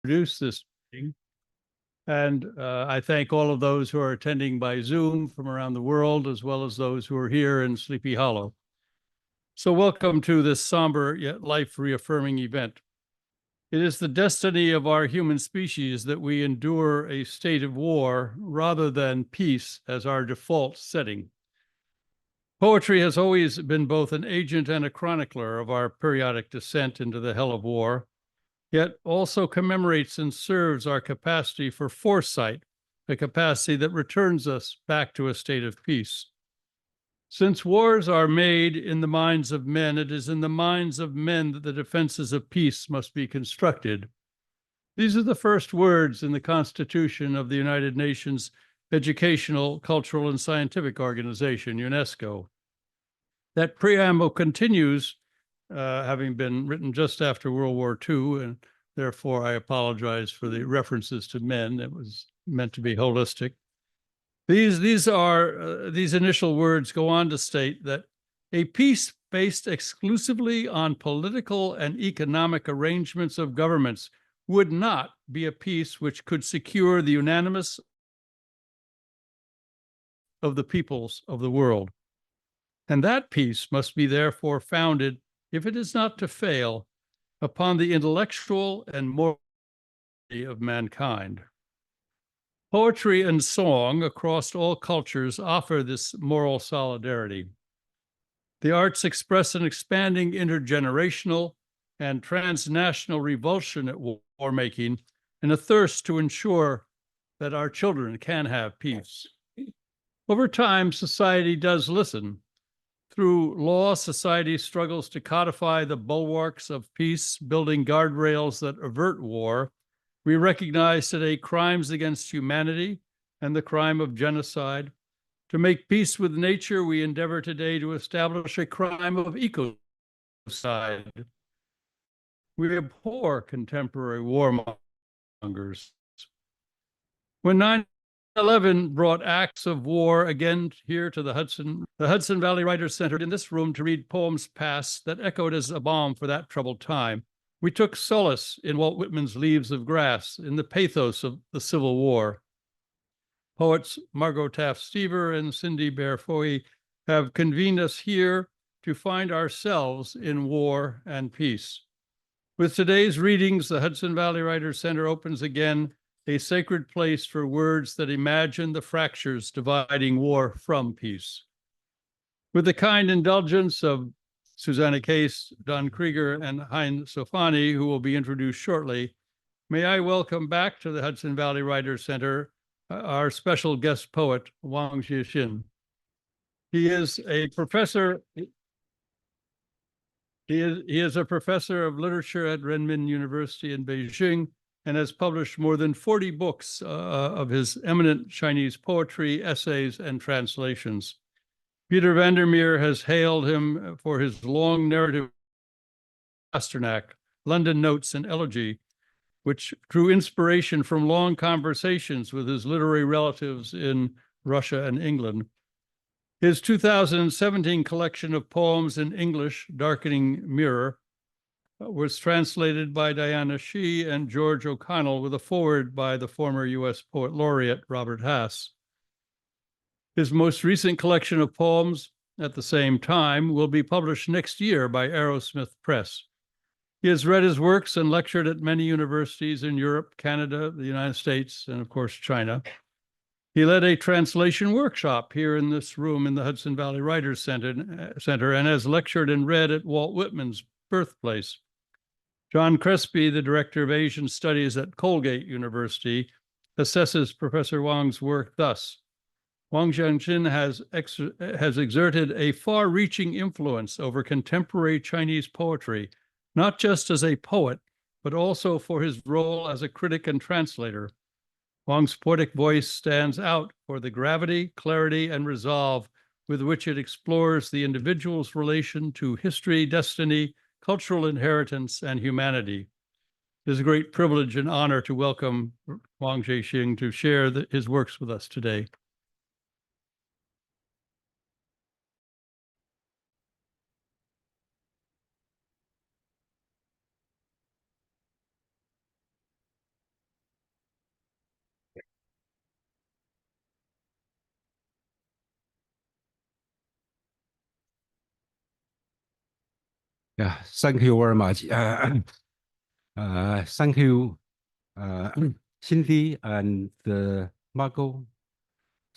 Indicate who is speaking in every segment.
Speaker 1: introduce this meeting. And I thank all of those who are attending by Zoom from around the world, as well as those who are here in Sleepy Hollow. So welcome to this somber yet life-reaffirming event. It is the destiny of our human species that we endure a state of war rather than peace as our default setting. Poetry has always been both an agent and a chronicler of our periodic descent into the hell of war, yet also commemorates and serves our capacity for foresight, a capacity that returns us back to a state of peace. Since wars are made in the minds of men, it is in the minds of men that the defenses of peace must be constructed. These are the first words in the Constitution of the United Nations Educational, Cultural, and Scientific Organization, UNESCO. That preamble continues, having been written just after World War II, and therefore I apologize for the references to men. It was meant to be holistic. These initial words go on to state that a peace based exclusively on political and economic arrangements of governments would not be a peace which could secure the unanimous of the peoples of the world. And that peace must be therefore founded, if it is not to fail, upon the intellectual and moral of mankind. Poetry and song across all cultures offer this moral solidarity. The arts express an expanding intergenerational and transnational revulsion at war making and a thirst to ensure that our children can have peace. Over time, society does listen. Through law, society struggles to codify the bulwarks of peace, building guardrails that avert war. We recognize today crimes against humanity and the crime of genocide. To make peace with nature, we endeavor today to establish a crime of ecocide. We abhor contemporary warmongers. When 9/11 brought acts of war again here to the Hudson Valley Writers Center in this room to read poems past that echoed as a balm for that troubled time. We took solace in Walt Whitman's Leaves of Grass, in the pathos of the Civil War. Poets Margo Taft Stever and Cindy Beer-Fouhy have convened us here to find ourselves in war and peace. With today's readings, the Hudson Valley Writers Center opens again a sacred place for words that imagine the fractures dividing war from peace. With the kind indulgence of Susana Case, Don Krieger, and Hind Shoufani, who will be introduced shortly, may I welcome back to the Hudson Valley Writers Center our special guest poet, Wang Jiaxin. He is a professor. He is a professor of literature at Renmin University in Beijing and has published more than 40 books of his eminent Chinese poetry, essays, and translations. Peter Vandermeer has hailed him for his long narrative Pasternak, London Notes, and Elegy, which drew inspiration from long conversations with his literary relatives in Russia and England. His 2017 collection of poems in English, Darkening Mirror, was translated by Diana Shih and George O'Connell with a foreword by the former U.S. Poet Laureate Robert Hass. His most recent collection of poems, at the same time, will be published next year by Arrowsmith Press. He has read his works and lectured at many universities in Europe, Canada, the United States, and of course, China. He led a translation workshop here in this room in the Hudson Valley Writers Center and has lectured and read at Walt Whitman's birthplace. John Crespi, the director of Asian Studies at Colgate University, assesses Professor Wang's work thus. Wang Jiaxin has exerted a far-reaching influence over contemporary Chinese poetry, not just as a poet, but also for his role as a critic and translator. Wang's poetic voice stands out for the gravity, clarity, and resolve with which it explores the individual's relation to history, destiny, cultural inheritance, and humanity. It is a great privilege and honor to welcome Wang Jiaxin to share his works with us today.
Speaker 2: Yeah, thank you very much. Thank you, Cindy and Margo.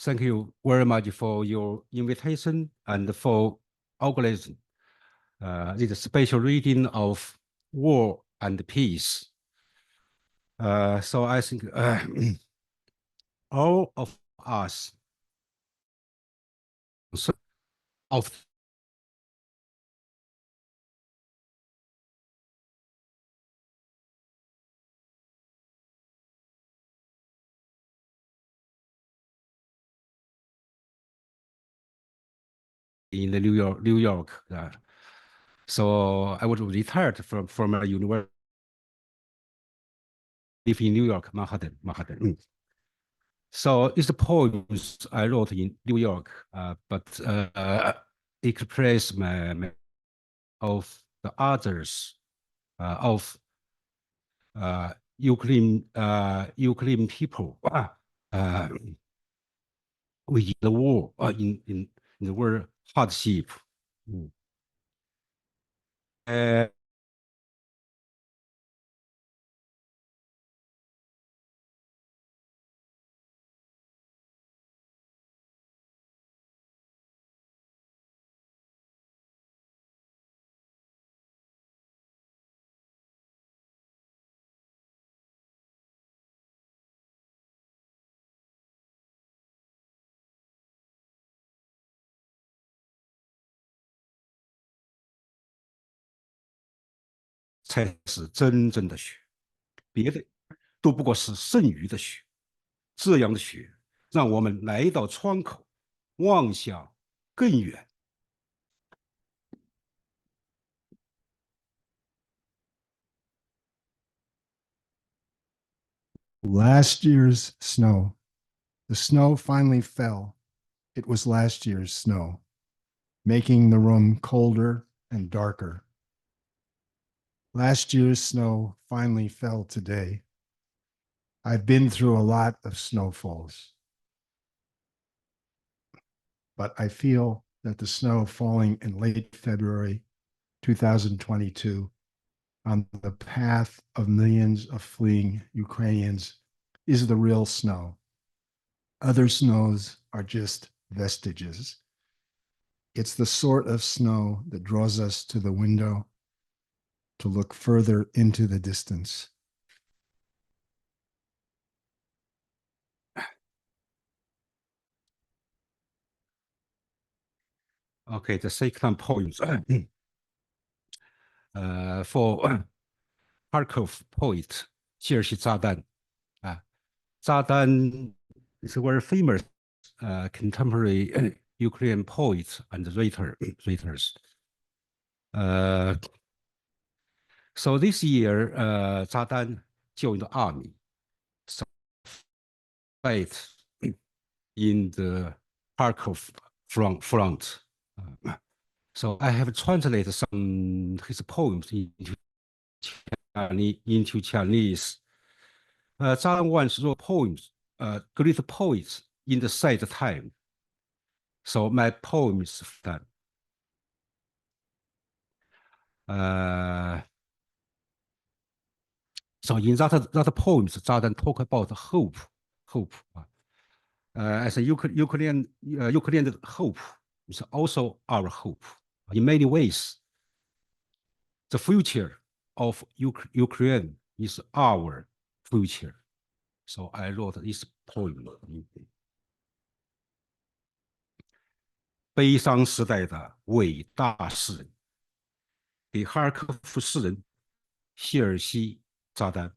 Speaker 2: Thank you very much for your invitation and for organizing this special reading of War and Peace. So I think all of us of in the New York. So I was retired from a university, live in New York, Manhattan. So it's the poems I wrote in New York, but it express my of the others of Ukraine people with the war in the war hardship.才是真正的雪，别的都不过是剩余的雪。这样的雪，让我们来到窗口，望向更远。
Speaker 3: Last year's snow. The snow finally fell. It was last year's snow, making the room colder and darker. Last year's snow finally fell today. I've been through a lot of snowfalls, but I feel that the snow falling in late February 2022 on the path of millions of fleeing Ukrainians is the real snow. Other snows are just vestiges. It's the sort of snow that draws us to the window to look further into the distance.
Speaker 2: Okay, the second point for Kharkov poet 切尔西炸弹炸弹 is a very famous contemporary Ukrainian poet and writers. So this year, Zadan joined the army, so fight in the Kharkov front. So I have translated some his poems into Chinese. Zadan once wrote poems, great poets in the sad time. So my poems that. So in that poems, Zadan talk about hope. As a Ukrainian hope is also our hope. In many ways, the future of Ukraine is our future. So I wrote this poem. 悲伤时代的伟大诗人，给哈尔科夫诗人谢尔西炸弹。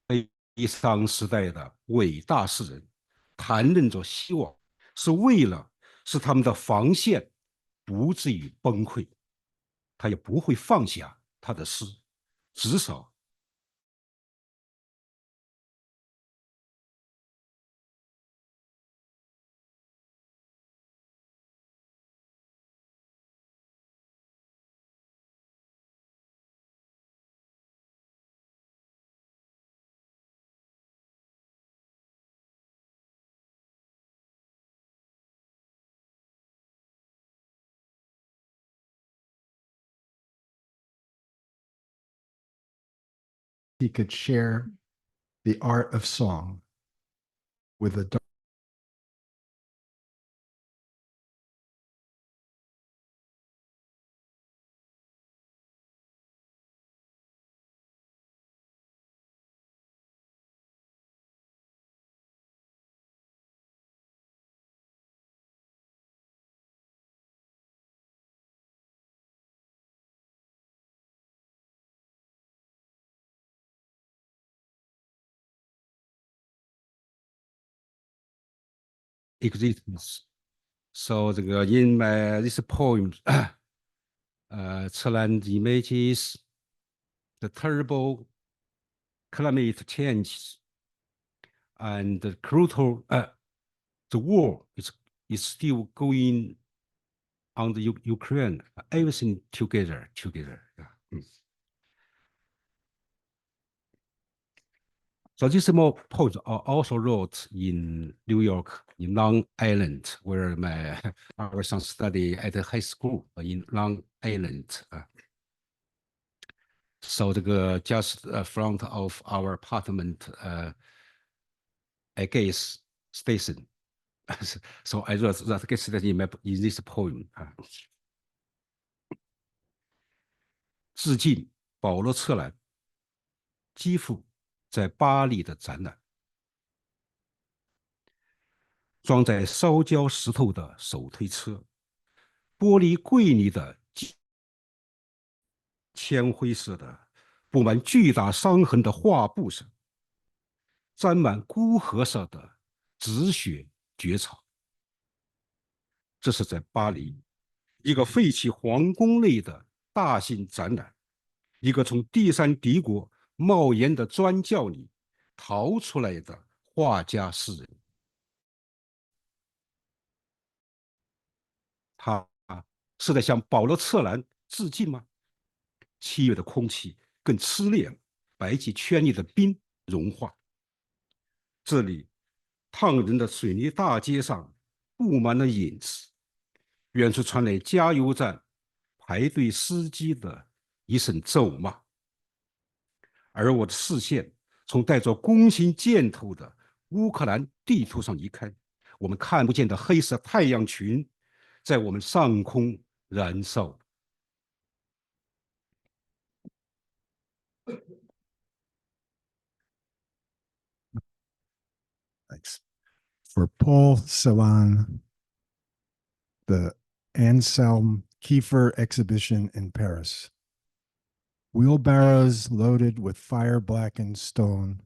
Speaker 2: 悲伤时代的伟大诗人，谈论着希望，是为了使他们的防线不至于崩溃。他也不会放下他的诗，至少
Speaker 3: he could share the art of song with a
Speaker 2: existence. So 这个 in this poem, 策兰 images the terrible climate changes and the brutal the war is still going on the Ukraine. Everything together. Yeah. So these more poems are also wrote in New York, in Long Island, where our son studied at the high school in Long Island. So just front of our apartment, I guess station. So I wrote that guess that in this poem. 致敬保罗·策兰基辅在巴黎的展览。装载烧焦石头的手推车，玻璃柜里的铅灰色的、布满巨大伤痕的画布上，沾满孤河上的止血蕨草。这是在巴黎一个废弃皇宫内的大型展览，一个从第三帝国冒烟的砖窖里逃出来的画家诗人。他是在向保罗·策兰致敬吗？7月的空气更炽烈了，白极圈里的冰融化。这里烫人的水泥大街上布满了影子，远处传来加油站排队司机的一声咒骂。而我的视线从带着弓形箭头的乌克兰地图上移开，我们看不见的黑色太阳群在我们上空燃烧。
Speaker 3: Thanks. For Paul Celan, the Anselm Kiefer exhibition in Paris. Wheelbarrows loaded with fire-blackened stone,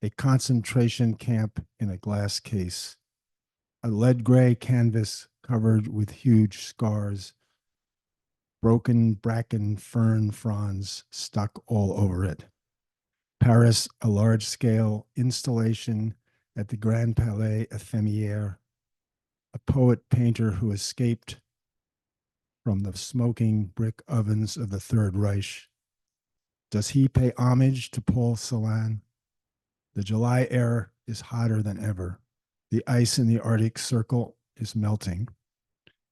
Speaker 3: a concentration camp in a glass case, a lead-gray canvas covered with huge scars, broken bracken fern fronds stuck all over it. Paris, a large-scale installation at the Grand Palais Ephémère, a poet-painter who escaped from the smoking brick ovens of the Third Reich. Does he pay homage to Paul Celan? The July air is hotter than ever. The ice in the Arctic Circle is melting.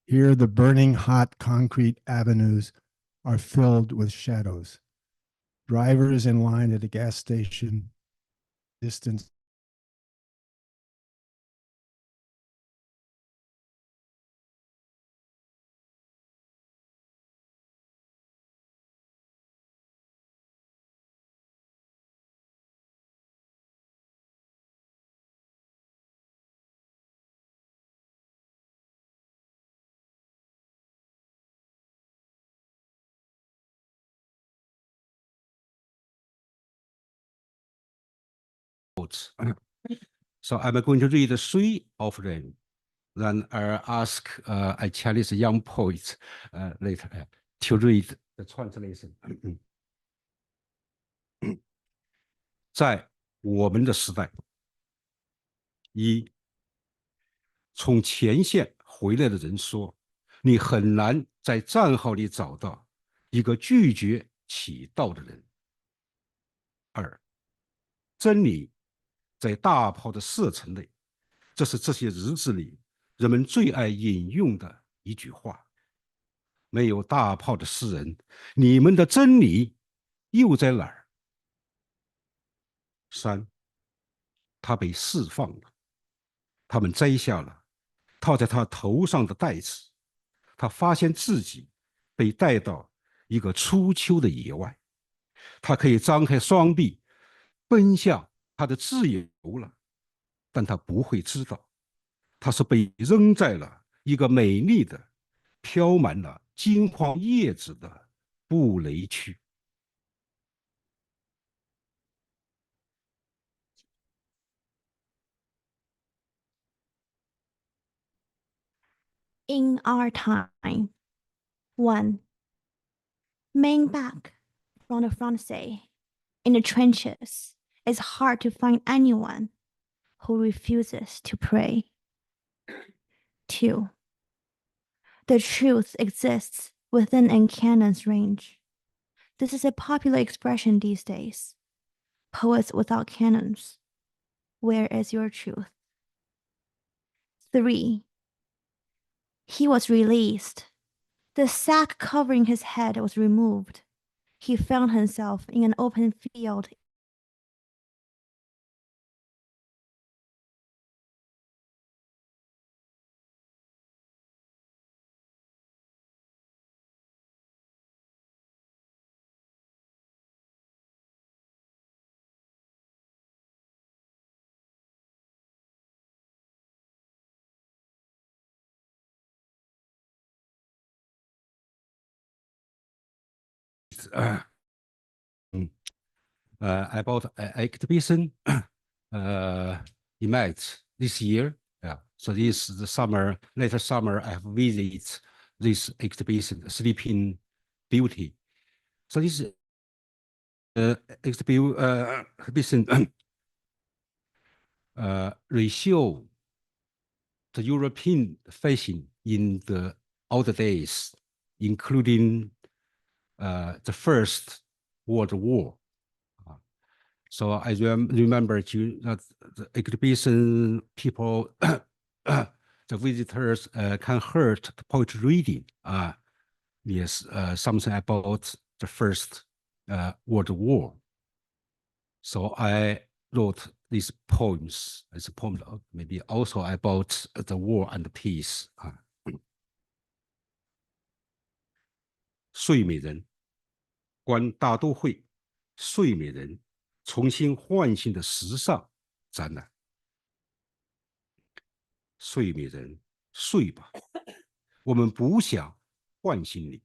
Speaker 3: Here, the burning hot concrete avenues are filled with shadows. Drivers in line at a gas station, distance
Speaker 2: So I'm going to read 3 of them. Then I'll ask I challenge young poets later to read the translation. 在我们的时代，从前线回来的人说，你很难在战壕里找到一个拒绝起道的人。2，真理在大炮的射程内，这是这些日子里人们最爱引用的一句话。没有大炮的诗人，你们的真理又在哪儿？ 3，他被释放了，他们摘下了套在他头上的带子，他发现自己被带到一个初秋的野外，他可以张开双臂奔向他的自由了，但他不会知道，他是被扔在了一个美丽的飘满了金黄叶子的布雷区。
Speaker 4: In our time, 1. Men back from the front say, in the trenches, it's hard to find anyone who refuses to pray. 2. The truth exists within a cannon's range. This is a popular expression these days. Poets without cannons. Where is your truth? 3. He was released. The sack covering his head was removed. He found himself in an open field.
Speaker 2: About exhibition in March this year. Yeah, so this the summer, later summer, I have visited this exhibition, Sleeping Beauty. So this exhibition reshow the European fashion in the older days, including the First World War. So I remember that the exhibition people, the visitors can hear the poetry reading. Yes, something about the First World War. So I wrote these poems as a poem, maybe also about the war and peace. 睡美人，观大都会，睡美人重新唤醒的时尚展览。睡美人，睡吧，我们不想唤醒你，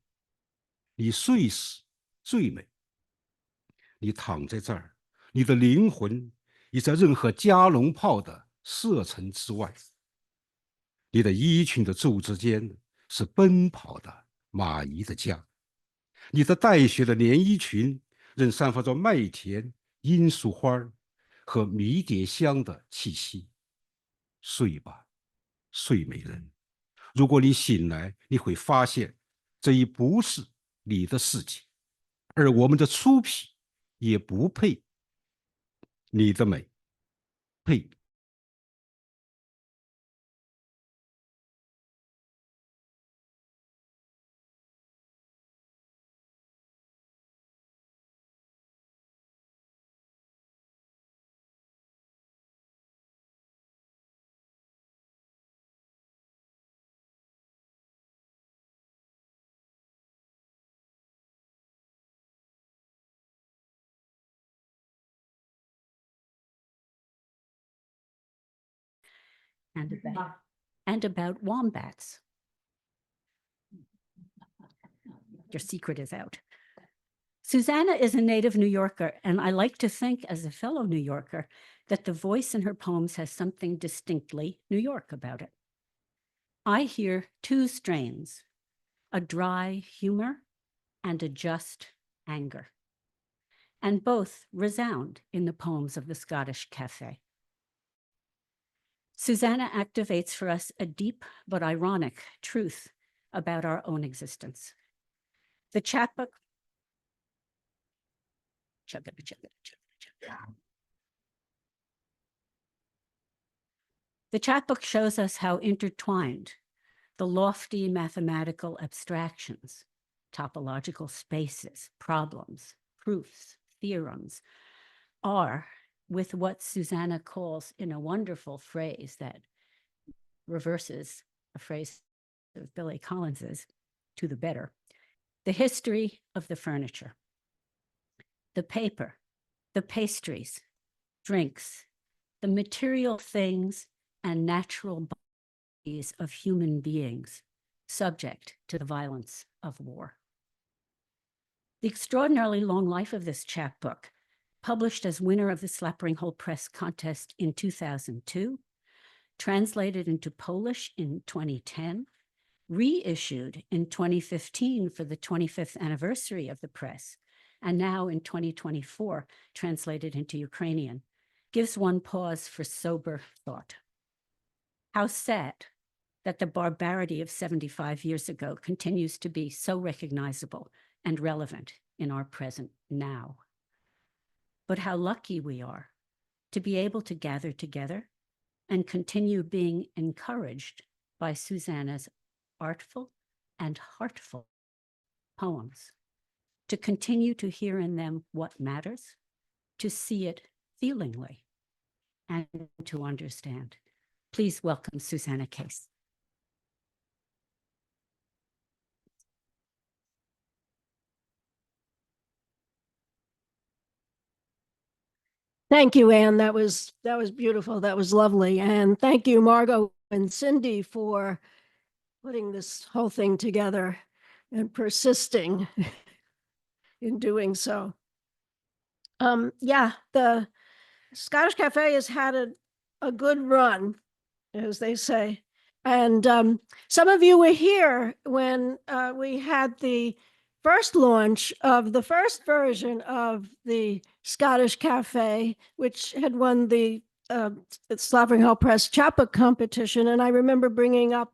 Speaker 2: 你睡时最美。你躺在这儿，你的灵魂已在任何加农炮的射程之外。你的衣裙的柱之间是奔跑的马姨的家，你的带血的连衣裙仍散发着麦田、罂粟花和迷迭香的气息。睡吧，睡美人。如果你醒来，你会发现这已不是你的世界，而我们的粗皮也不配你的美，配。
Speaker 5: And about wombats. Your secret is out. Susana is a native New Yorker, and I like to think, as a fellow New Yorker, that the voice in her poems has something distinctly New York about it. I hear two strains, a dry humor and a just anger, and both resound in the poems of the Scottish Cafe. Susana activates for us a deep but ironic truth about our own existence. The chapbook, The chapbook shows us how intertwined the lofty mathematical abstractions, topological spaces, problems, proofs, theorems are with what Susana calls, in a wonderful phrase that reverses a phrase of Billy Collins's, to the better, the history of the furniture, the paper, the pastries, drinks, the material things and natural bodies of human beings subject to the violence of war. The extraordinarily long life of this chapbook, published as winner of the Slapring-Hole Press contest in 2002, translated into Polish in 2010, reissued in 2015 for the 25th anniversary of the press, and now in 2024, translated into Ukrainian, gives one pause for sober thought. How sad that the barbarity of 75 years ago continues to be so recognizable and relevant in our present now. But how lucky we are to be able to gather together and continue being encouraged by Susana's artful and heartful poems, to continue to hear in them what matters, to see it feelingly, and to understand. Please welcome Susana Case.
Speaker 6: Thank you, Anne. That was beautiful. That was lovely. And thank you, Margo and Cindy, for putting this whole thing together and persisting in doing so. Yeah, the Scottish Cafe has had a good run, as they say. And some of you were here when we had the first launch of the first version of the Scottish Cafe, which had won the Slapring-Hole Press chapbook competition. And I remember bringing up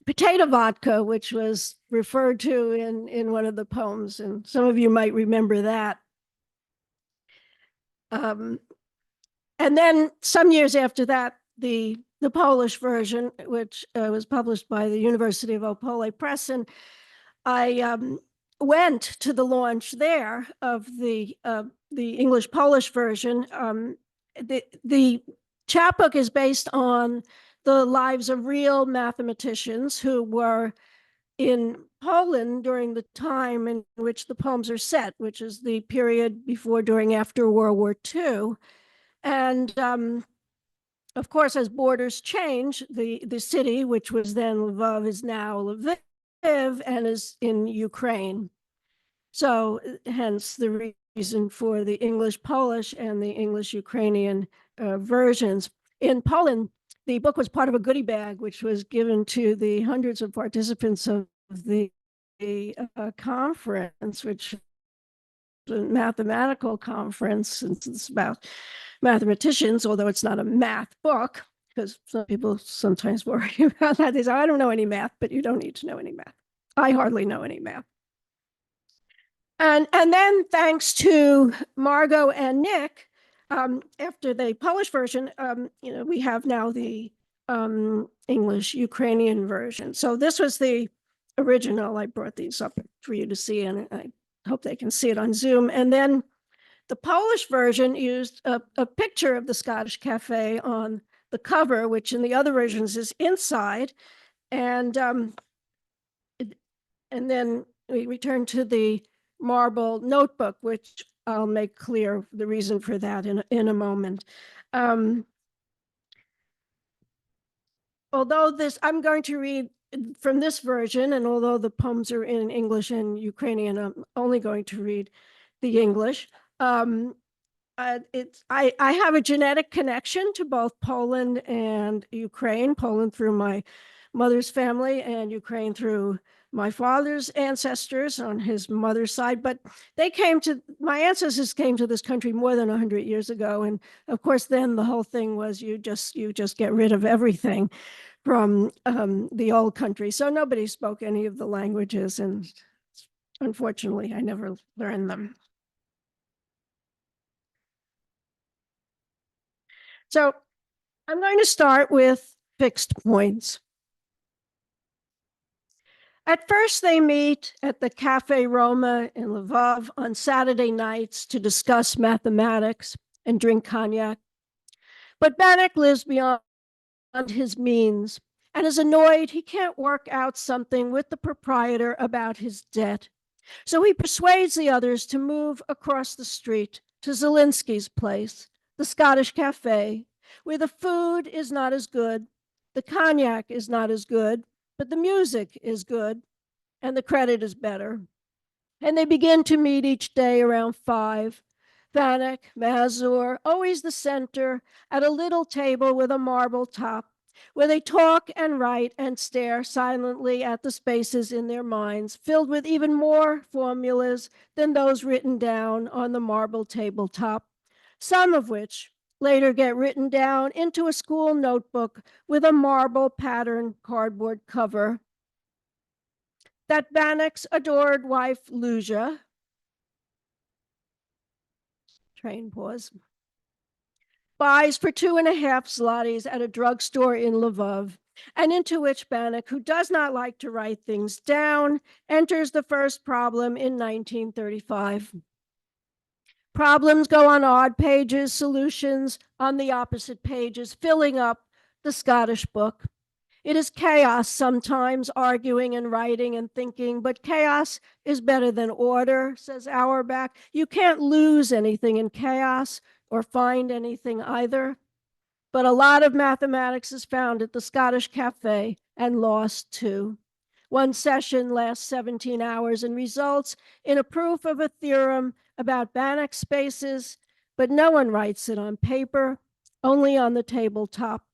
Speaker 6: potato vodka, which was referred to in one of the poems. And some of you might remember that. And then some years after that, the Polish version, which was published by the University of Opole Press. And I went to the launch there of the English-Polish version. The chapbook is based on the lives of real mathematicians who were in Poland during the time in which the poems are set, which is the period before, during, after World War II. And of course, as borders change, the city, which was then Lvov, is now Lviv and is in Ukraine. So hence the reason for the English-Polish and the English-Ukrainian versions. In Poland, the book was part of a goodie bag, which was given to the hundreds of participants of the conference, which was a mathematical conference, since it's about mathematicians, although it's not a math book, because some people sometimes worry about that. They say, I don't know any math, but you don't need to know any math. I hardly know any math. And then thanks to Margo and Nick, after the Polish version, we have now the English-Ukrainian version. So this was the original. I brought these up for you to see, and I hope they can see it on Zoom. And then the Polish version used a picture of the Scottish Cafe on the cover, which in the other versions is inside. And then we return to the marble notebook, which I'll make clear the reason for that in a moment. Although I'm going to read from this version, and although the poems are in English and Ukrainian, I'm only going to read the English. I have a genetic connection to both Poland and Ukraine, Poland through my mother's family and Ukraine through my father's ancestors on his mother's side. But my ancestors came to this country more than 100 years ago. And of course, then the whole thing was you just get rid of everything from the old country. So nobody spoke any of the languages. And unfortunately, I never learned them. So I'm going to start with fixed points. At first, they meet at the Café Roma in Lvov on Saturday nights to discuss mathematics and drink cognac. But Bannock lives beyond his means and is annoyed he can't work out something with the proprietor about his debt. So he persuades the others to move across the street to Zielinski's place, the Scottish cafe, where the food is not as good, the cognac is not as good, but the music is good, and the credit is better. And they begin to meet each day around 5. Bannock, Mazur, always the center, at a little table with a marble top, where they talk and write and stare silently at the spaces in their minds, filled with even more formulas than those written down on the marble tabletop, some of which later get written down into a school notebook with a marble pattern cardboard cover. That Bannock's adored wife, Lucia, train pause, buys for 2.5 zlotys at a drugstore in Lvov, and into which Bannock, who does not like to write things down, enters the first problem in 1935. Problems go on odd pages, solutions on the opposite pages, filling up the Scottish book. It is chaos sometimes, arguing and writing and thinking, but chaos is better than order, says Auerbach. You can't lose anything in chaos or find anything either. But a lot of mathematics is found at the Scottish Cafe and lost too. One session lasts 17 hours and results in a proof of a theorem about Bannock spaces, but no one writes it on paper, only on the tabletop,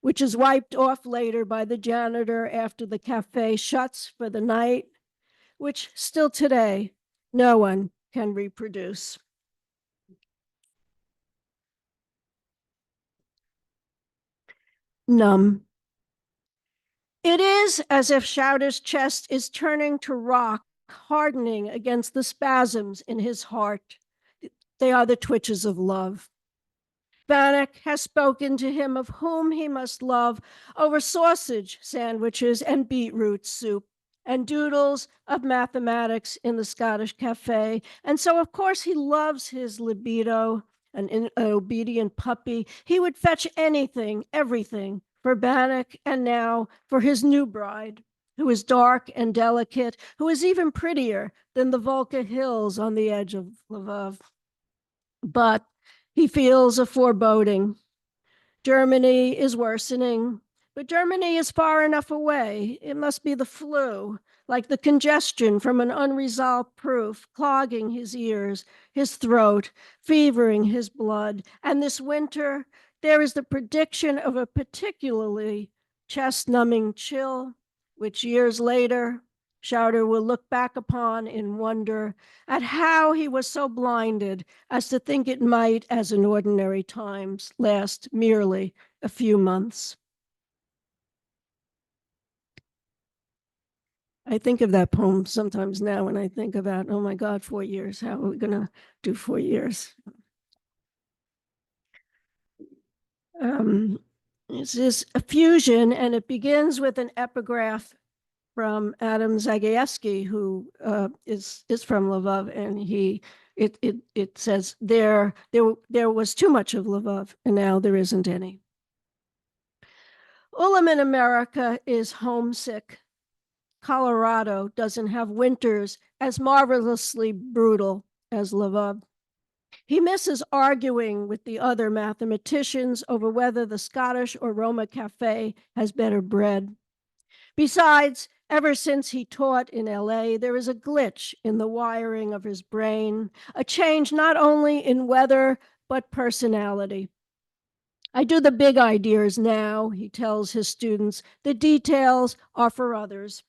Speaker 6: which is wiped off later by the janitor after the cafe shuts for the night, which still today no one can reproduce. Numb. It is as if Schauder's chest is turning to rock, hardening against the spasms in his heart. They are the twitches of love. Bannock has spoken to him of whom he must love over sausage sandwiches and beetroot soup and doodles of mathematics in the Scottish cafe. And so, of course, he loves his libido, an obedient puppy. He would fetch anything, everything for Bannock, and now for his new bride, who is dark and delicate, who is even prettier than the Volga hills on the edge of Lvov. But he feels a foreboding. Germany is worsening, but Germany is far enough away. It must be the flu, like the congestion from an unresolved proof, clogging his ears, his throat, fevering his blood. And this winter, there is the prediction of a particularly chest-numbing chill, which years later, Schauder will look back upon in wonder at how he was so blinded as to think it might, as in ordinary times, last merely a few months. I think of that poem sometimes now when I think about, oh my God, 4 years. How are we going to do 4 years? This is a fusion, and it begins with an epigraph from Adam Zagajewski, who is from Lvov, and it says there was too much of Lvov, and now there isn't any. Ulam in America is homesick. Colorado doesn't have winters as marvelously brutal as Lvov. He misses arguing with the other mathematicians over whether the Scottish or Roma cafe has better bread. Besides, ever since he taught in LA, there is a glitch in the wiring of his brain, a change not only in weather, but personality. I do the big ideas now, he tells his students. The details are for others.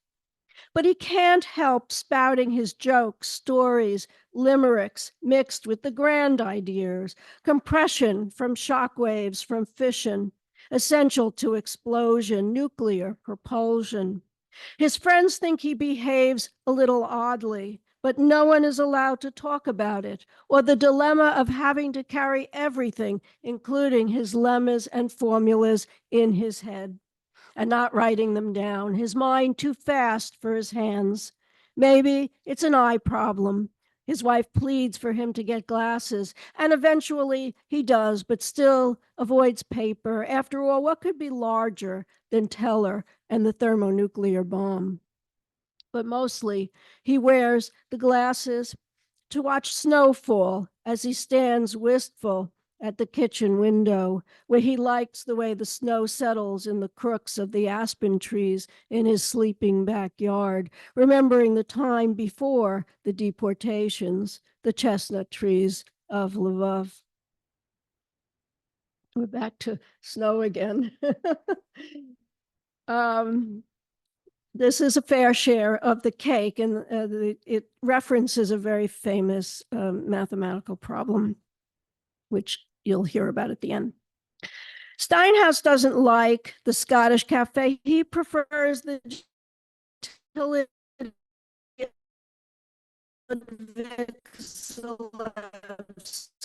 Speaker 6: But he can't help spouting his jokes, stories, limericks mixed with the grand ideas, compression from shock waves from fission, essential to explosion, nuclear propulsion. His friends think he behaves a little oddly, but no one is allowed to talk about it, or the dilemma of having to carry everything, including his lemmas and formulas, in his head, and not writing them down, his mind too fast for his hands. Maybe it's an eye problem. His wife pleads for him to get glasses, and eventually he does, but still avoids paper. After all, what could be larger than Teller and the thermonuclear bomb? But mostly he wears the glasses to watch snow fall as he stands wistful at the kitchen window, where he likes the way the snow settles in the crooks of the aspen trees in his sleeping backyard, remembering the time before the deportations, the chestnut trees of Lvov. We're back to snow again. This is a fair share of the cake, and it references a very famous mathematical problem, which you'll hear about at the end. Steinhaus doesn't like the Scottish cafe. He prefers the utility of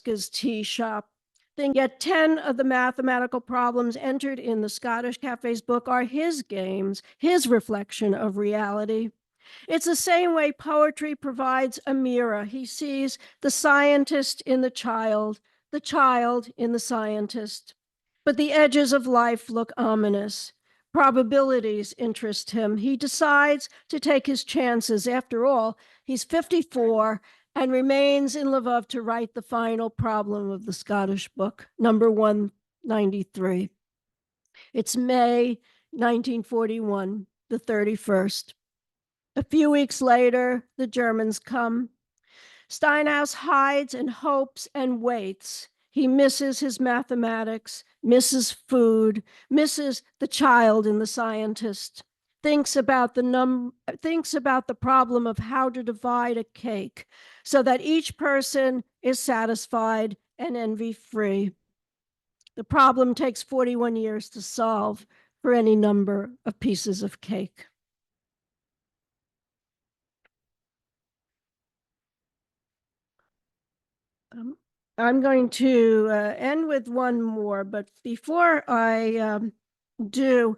Speaker 6: Vic's tea shop. Yet 10 of the mathematical problems entered in the Scottish Cafe's book are his games, his reflection of reality. It's the same way poetry provides a mirror. He sees the scientist in the child in the scientist. But the edges of life look ominous. Probabilities interest him. He decides to take his chances. After all, he's 54 and remains in Lvov to write the final problem of the Scottish book, number 193. It's May 1941, the 31st. A few weeks later, the Germans come. Steinhaus hides and hopes and waits. He misses his mathematics, misses food, misses the child in the scientist, thinks about the problem of how to divide a cake so that each person is satisfied and envy-free. The problem takes 41 years to solve for any number of pieces of cake. I'm going to end with one more, but before I do,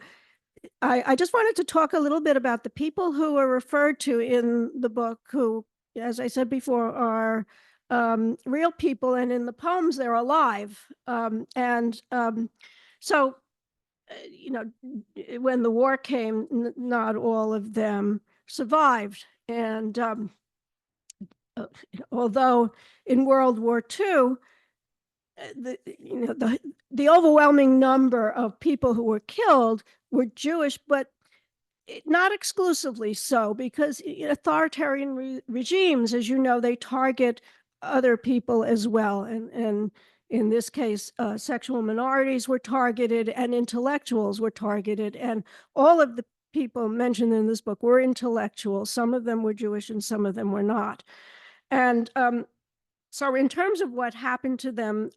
Speaker 6: I just wanted to talk a little bit about the people who are referred to in the book, who, as I said before, are real people, and in the poems they're alive. So, you know, when the war came, not all of them survived, and although in World War II, the overwhelming number of people who were killed were Jewish, but not exclusively so, because authoritarian regimes, as you know, they target other people as well. And in this case, sexual minorities were targeted and intellectuals were targeted. And all of the people mentioned in this book were intellectuals. Some of them were Jewish and some of them were not. And so in terms of what happened to them,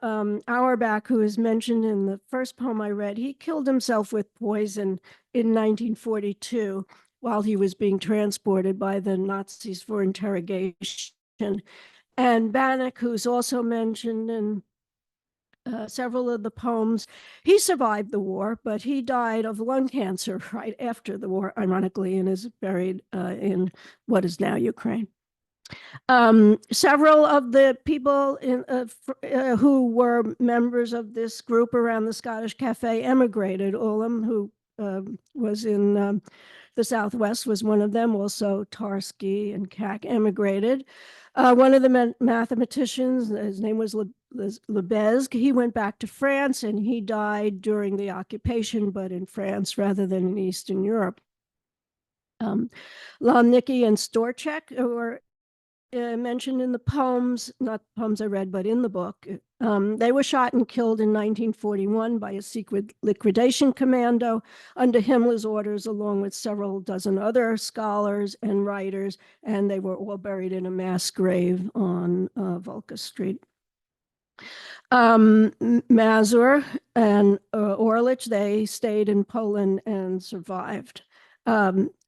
Speaker 6: Auerbach, who is mentioned in the first poem I read, he killed himself with poison in 1942 while he was being transported by the Nazis for interrogation. And Bannock, who's also mentioned in several of the poems, he survived the war, but he died of lung cancer right after the war, ironically, and is buried in what is now Ukraine. Several of the people who were members of this group around the Scottish Cafe emigrated. Ullum, who was in the Southwest, was one of them. Also, Tarski and Kak emigrated. One of the mathematicians, his name was Lebesgue, he went back to France and he died during the occupation, but in France rather than in Eastern Europe. Lauinger and Storchek were mentioned in the poems, not poems I read, but in the book. They were shot and killed in 1941 by a secret liquidation commando under Himmler's orders, along with several dozen other scholars and writers, and they were all buried in a mass grave on Volka Street. Mazur and Orlich, they stayed in Poland and survived.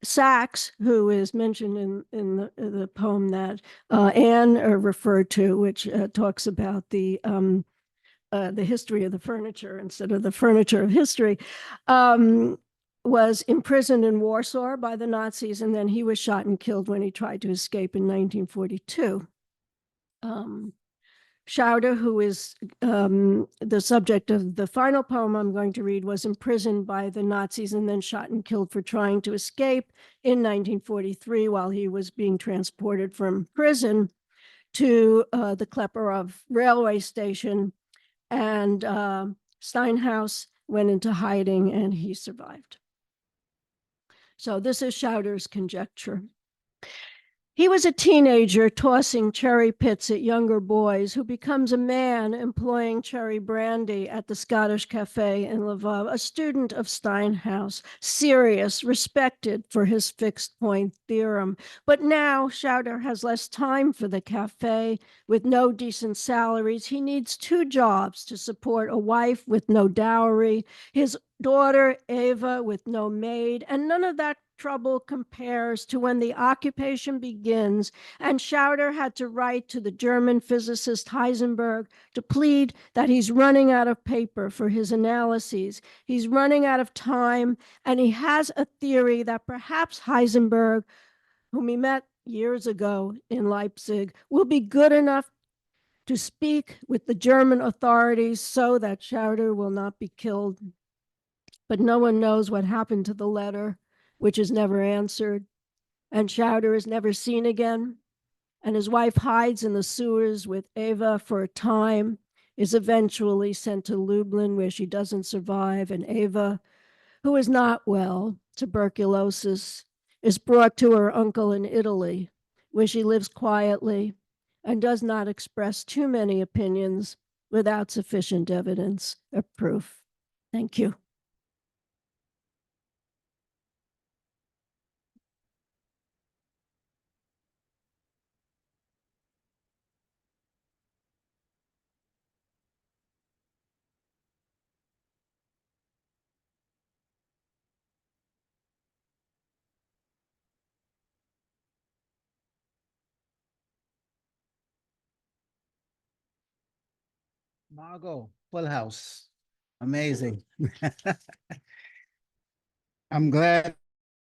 Speaker 6: Sachs, who is mentioned in the poem that Anne referred to, which talks about the history of the furniture instead of the furniture of history, was imprisoned in Warsaw by the Nazis, and then he was shot and killed when he tried to escape in 1942. Schauder, who is the subject of the final poem I'm going to read, was imprisoned by the Nazis and then shot and killed for trying to escape in 1943 while he was being transported from prison to the Klepperov railway station. And Steinhaus went into hiding and he survived. So this is Schauder's conjecture. He was a teenager tossing cherry pits at younger boys who becomes a man employing cherry brandy at the Scottish Cafe in Lvov, a student of Steinhaus, serious, respected for his fixed point theorem. But now Schauder has less time for the cafe with no decent salaries. He needs 2 jobs to support a wife with no dowry, his daughter Eva with no maid, and none of that trouble compares to when the occupation begins and Schauder had to write to the German physicist Heisenberg to plead that he's running out of paper for his analyses. He's running out of time, and he has a theory that perhaps Heisenberg, whom he met years ago in Leipzig, will be good enough to speak with the German authorities so that Schauder will not be killed. But no one knows what happened to the letter, which is never answered, and Schauder is never seen again, and his wife hides in the sewers with Eva for a time, is eventually sent to Lublin where she doesn't survive, and Eva, who is not well, tuberculosis, is brought to her uncle in Italy, where she lives quietly and does not express too many opinions without sufficient evidence or proof. Thank you.
Speaker 7: Margo, full house. Amazing. I'm glad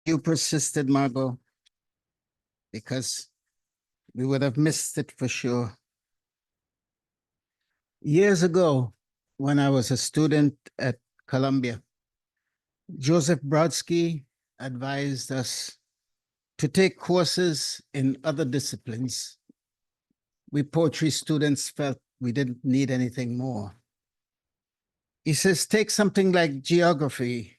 Speaker 7: you persisted, Margo, because we would have missed it for sure. Years ago, when I was a student at Columbia, Joseph Brodsky advised us to take courses in other disciplines. We poetry students felt we didn't need anything more. He says, take something like geography,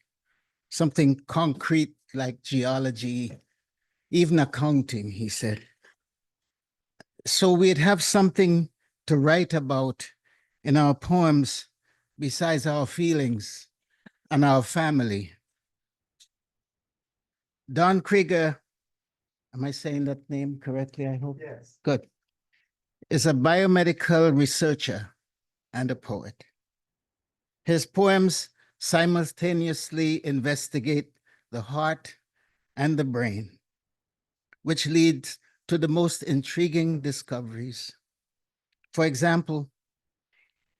Speaker 7: something concrete like geology, even accounting, he said. So we'd have something to write about in our poems besides our feelings and our family. Don Krieger, am I saying that name correctly, I hope? Yes. Good. Is a biomedical researcher and a poet. His poems simultaneously investigate the heart and the brain, which leads to the most intriguing discoveries. For example,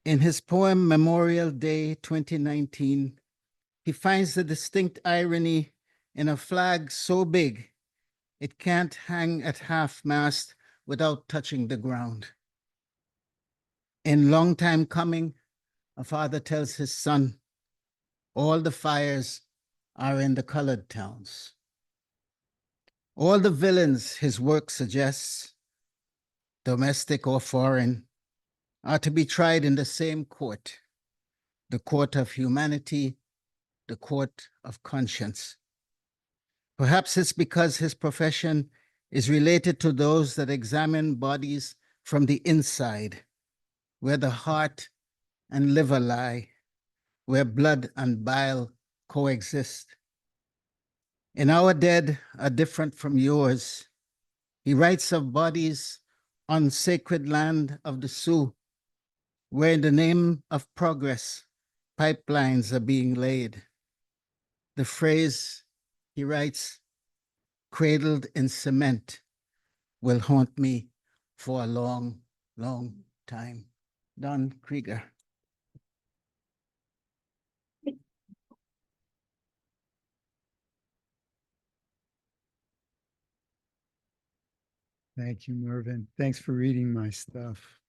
Speaker 7: in his poem Memorial Day 2019, he finds the distinct irony in a flag so big it can't hang at half-mast without touching the ground. In Long Time Coming, a father tells his son, all the fires are in the colored towns. All the villains his work suggests, domestic or foreign, are to be tried in the same court, the court of humanity, the court of conscience. Perhaps it's because his profession is related to those that examine bodies from the inside, where the heart and liver lie, where blood and bile coexist. And our dead are different from yours. He writes of bodies on sacred land of the Sioux, where in the name of progress, pipelines are being laid. The phrase, he writes, cradled in cement, will haunt me for a long, long time. Don Krieger.
Speaker 8: Thank you, Mervyn. Thanks for reading my stuff.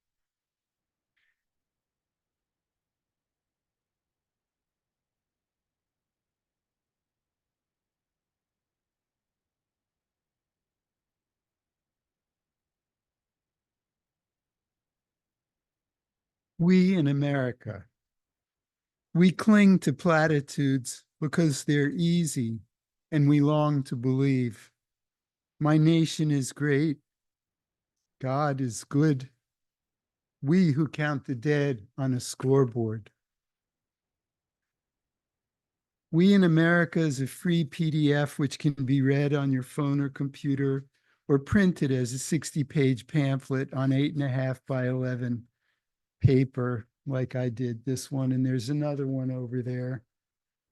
Speaker 8: We in America, we cling to platitudes because they're easy and we long to believe. My nation is great. God is good. We who count the dead on a scoreboard. We in America is a free PDF which can be read on your phone or computer or printed as a 60-page pamphlet on 8.5 by 11 paper, like I did this one. And there's another one over there.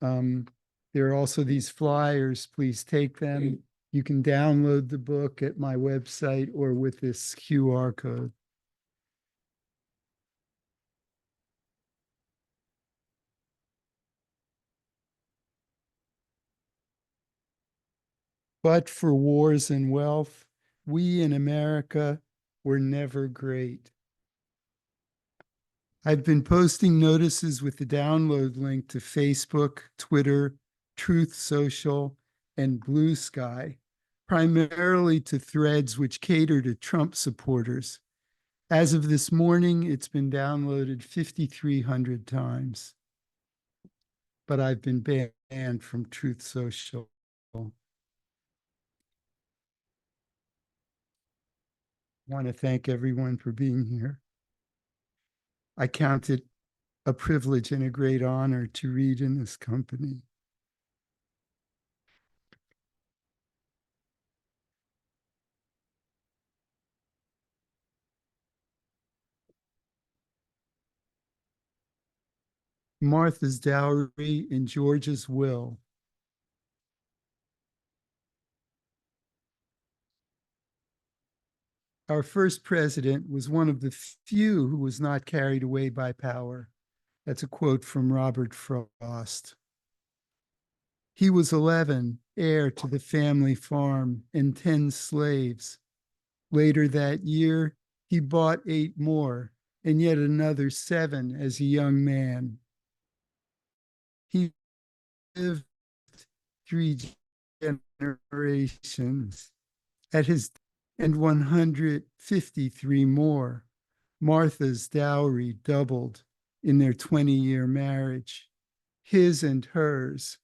Speaker 8: There are also these flyers. Please take them. You can download the book at my website or with this QR code. But for wars and wealth, we in America were never great. I've been posting notices with the download link to Facebook, Twitter, Truth Social, and Blue Sky, primarily to threads which cater to Trump supporters. As of this morning, it's been downloaded 5,300 times. But I've been banned from Truth Social. I want to thank everyone for being here. I count it a privilege and a great honor to read in this company. Martha's dowry in George's will. Our first president was one of the few who was not carried away by power. That's a quote from Robert Frost. He was 11, heir to the family farm and 10 slaves. Later that year, he bought 8 more and yet another 7 as a young man. He lived 3 generations. At his and 153 more. Martha's dowry doubled in their 20-year marriage. His and hers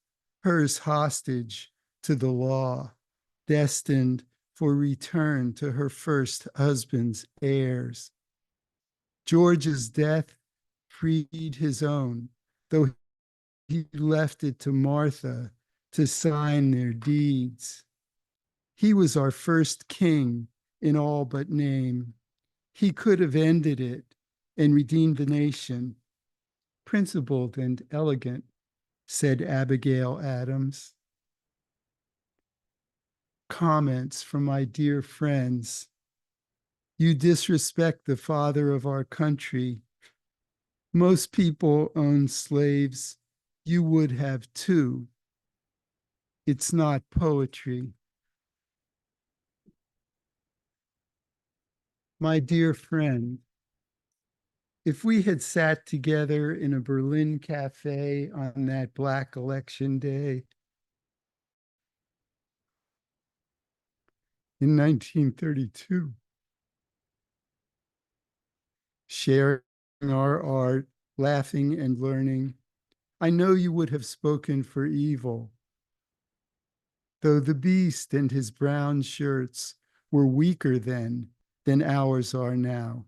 Speaker 8: hostage to the law, destined for return to her first husband's heirs. George's death freed his own, though he left it to Martha to sign their deeds. He was our first king in all but name. He could have ended it and redeemed the nation. Principled and elegant, said Abigail Adams. Comments from my dear friends. You disrespect the father of our country. Most people own slaves. You would have too. It's not poetry. My dear friend, if we had sat together in a Berlin cafe on that Black election day in 1932, sharing our art, laughing and learning, I know you would have spoken for evil. Though the beast and his brown shirts were weaker then than ours are now.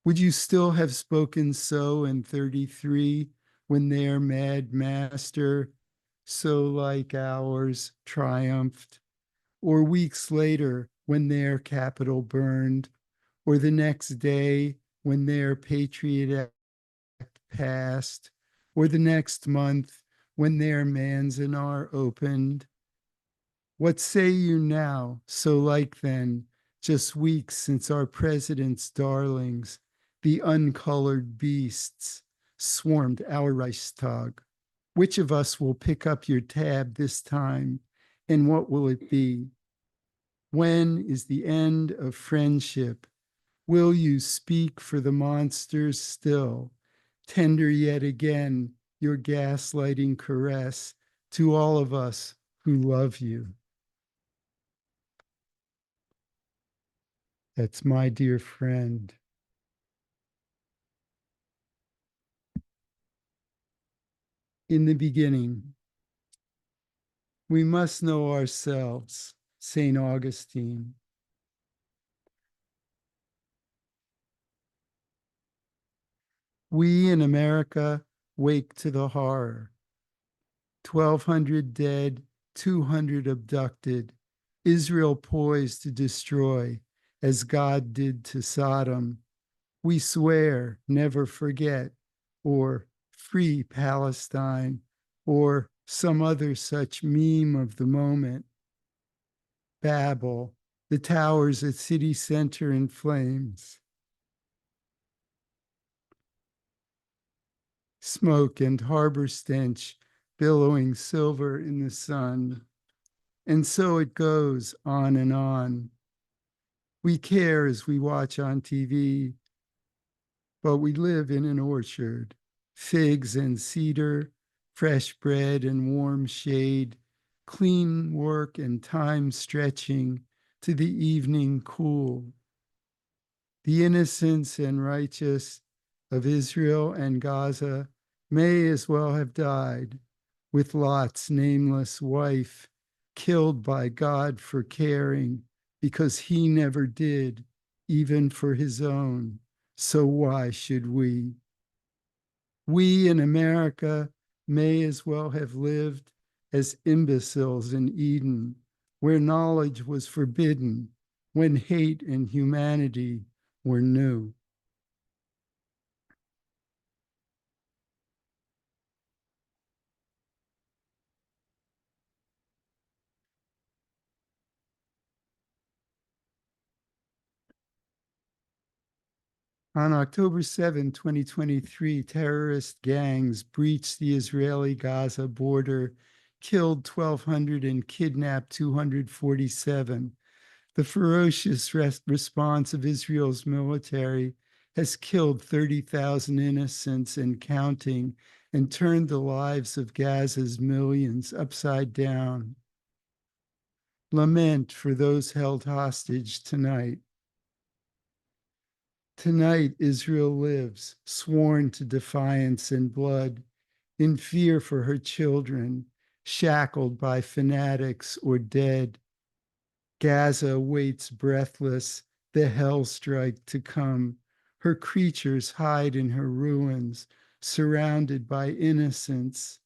Speaker 8: Would you still have spoken so in 33 when their mad master, so like ours, triumphed? Or weeks later when their capital burned? Or the next day when their Patriot Act passed? Or the next month when their Manzanar opened? What say you now, so like then, just weeks since our president's darlings, the uncolored beasts, swarmed our Reichstag? Which of us will pick up your tab this time, and what will it be? When is the end of friendship? Will you speak for the monsters still? Tender yet again your gaslighting caress to all of us who love you. That's my dear friend. In the beginning, we must know ourselves, St. Augustine. We in America wake to the horror. 1,200 dead, 200 abducted, Israel poised to destroy as God did to Sodom. We swear never forget, or free Palestine, or some other such meme of the moment. Babel, the towers at city center in flames. Smoke and harbor stench billowing silver in the sun. And so it goes on and on. We care as we watch on TV, but we live in an orchard, figs and cedar, fresh bread and warm shade, clean work and time stretching to the evening cool. The innocence and righteous of Israel and Gaza may as well have died with Lot's nameless wife, killed by God for caring, because he never did, even for his own. So why should we? We in America may as well have lived as imbeciles in Eden, where knowledge was forbidden, when hate and humanity were new. On October 7, 2023, terrorist gangs breached the Israeli-Gaza border, killed 1,200 and kidnapped 247. The ferocious response of Israel's military has killed 30,000 innocents and counting, and turned the lives of Gaza's millions upside down. Lament for those held hostage tonight. Tonight, Israel lives, sworn to defiance and blood, in fear for her children, shackled by fanatics or dead. Gaza waits breathless, the hell strike to come. Her creatures hide in her ruins, surrounded by innocents.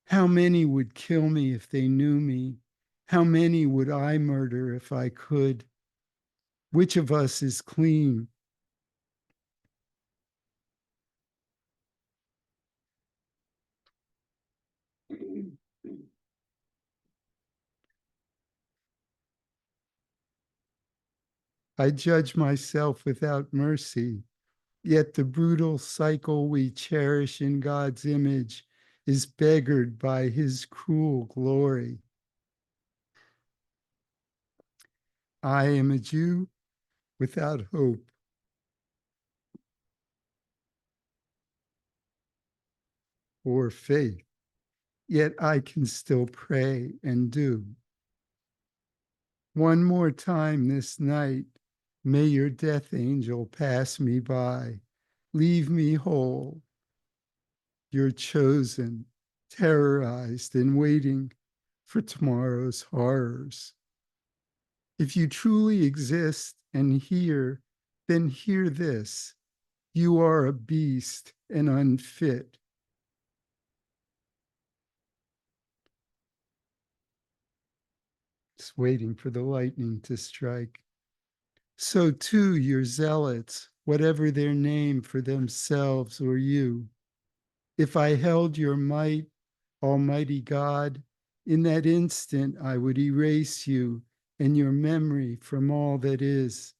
Speaker 8: How many would kill me if they knew me? How many would I murder if I could? Which of us is clean? I judge myself without mercy, yet the brutal cycle we cherish in God's image is beggared by his cruel glory. I am a Jew without hope. Or faith, yet I can still pray and do. One more time this night, may your death angel pass me by. Leave me whole. You're chosen, terrorized, and waiting for tomorrow's horrors. If you truly exist and hear, then hear this. You are a beast and unfit. Just waiting for the lightning to strike. So too your zealots, whatever their name for themselves or you. If I held your might, Almighty God, in that instant I would erase you and your memory from all that is.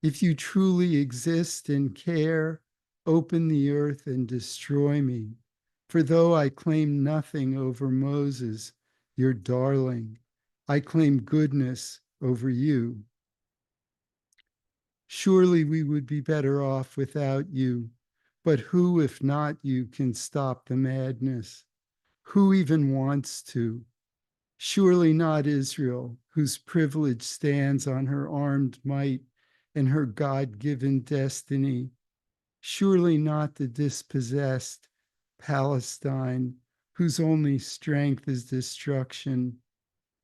Speaker 8: If you truly exist and care, open the earth and destroy me. For though I claim nothing over Moses, your darling, I claim goodness over you. Surely we would be better off without you, but who, if not you, can stop the madness? Who even wants to? Surely not Israel, whose privilege stands on her armed might and her God-given destiny. Surely not the dispossessed Palestine, whose only strength is destruction.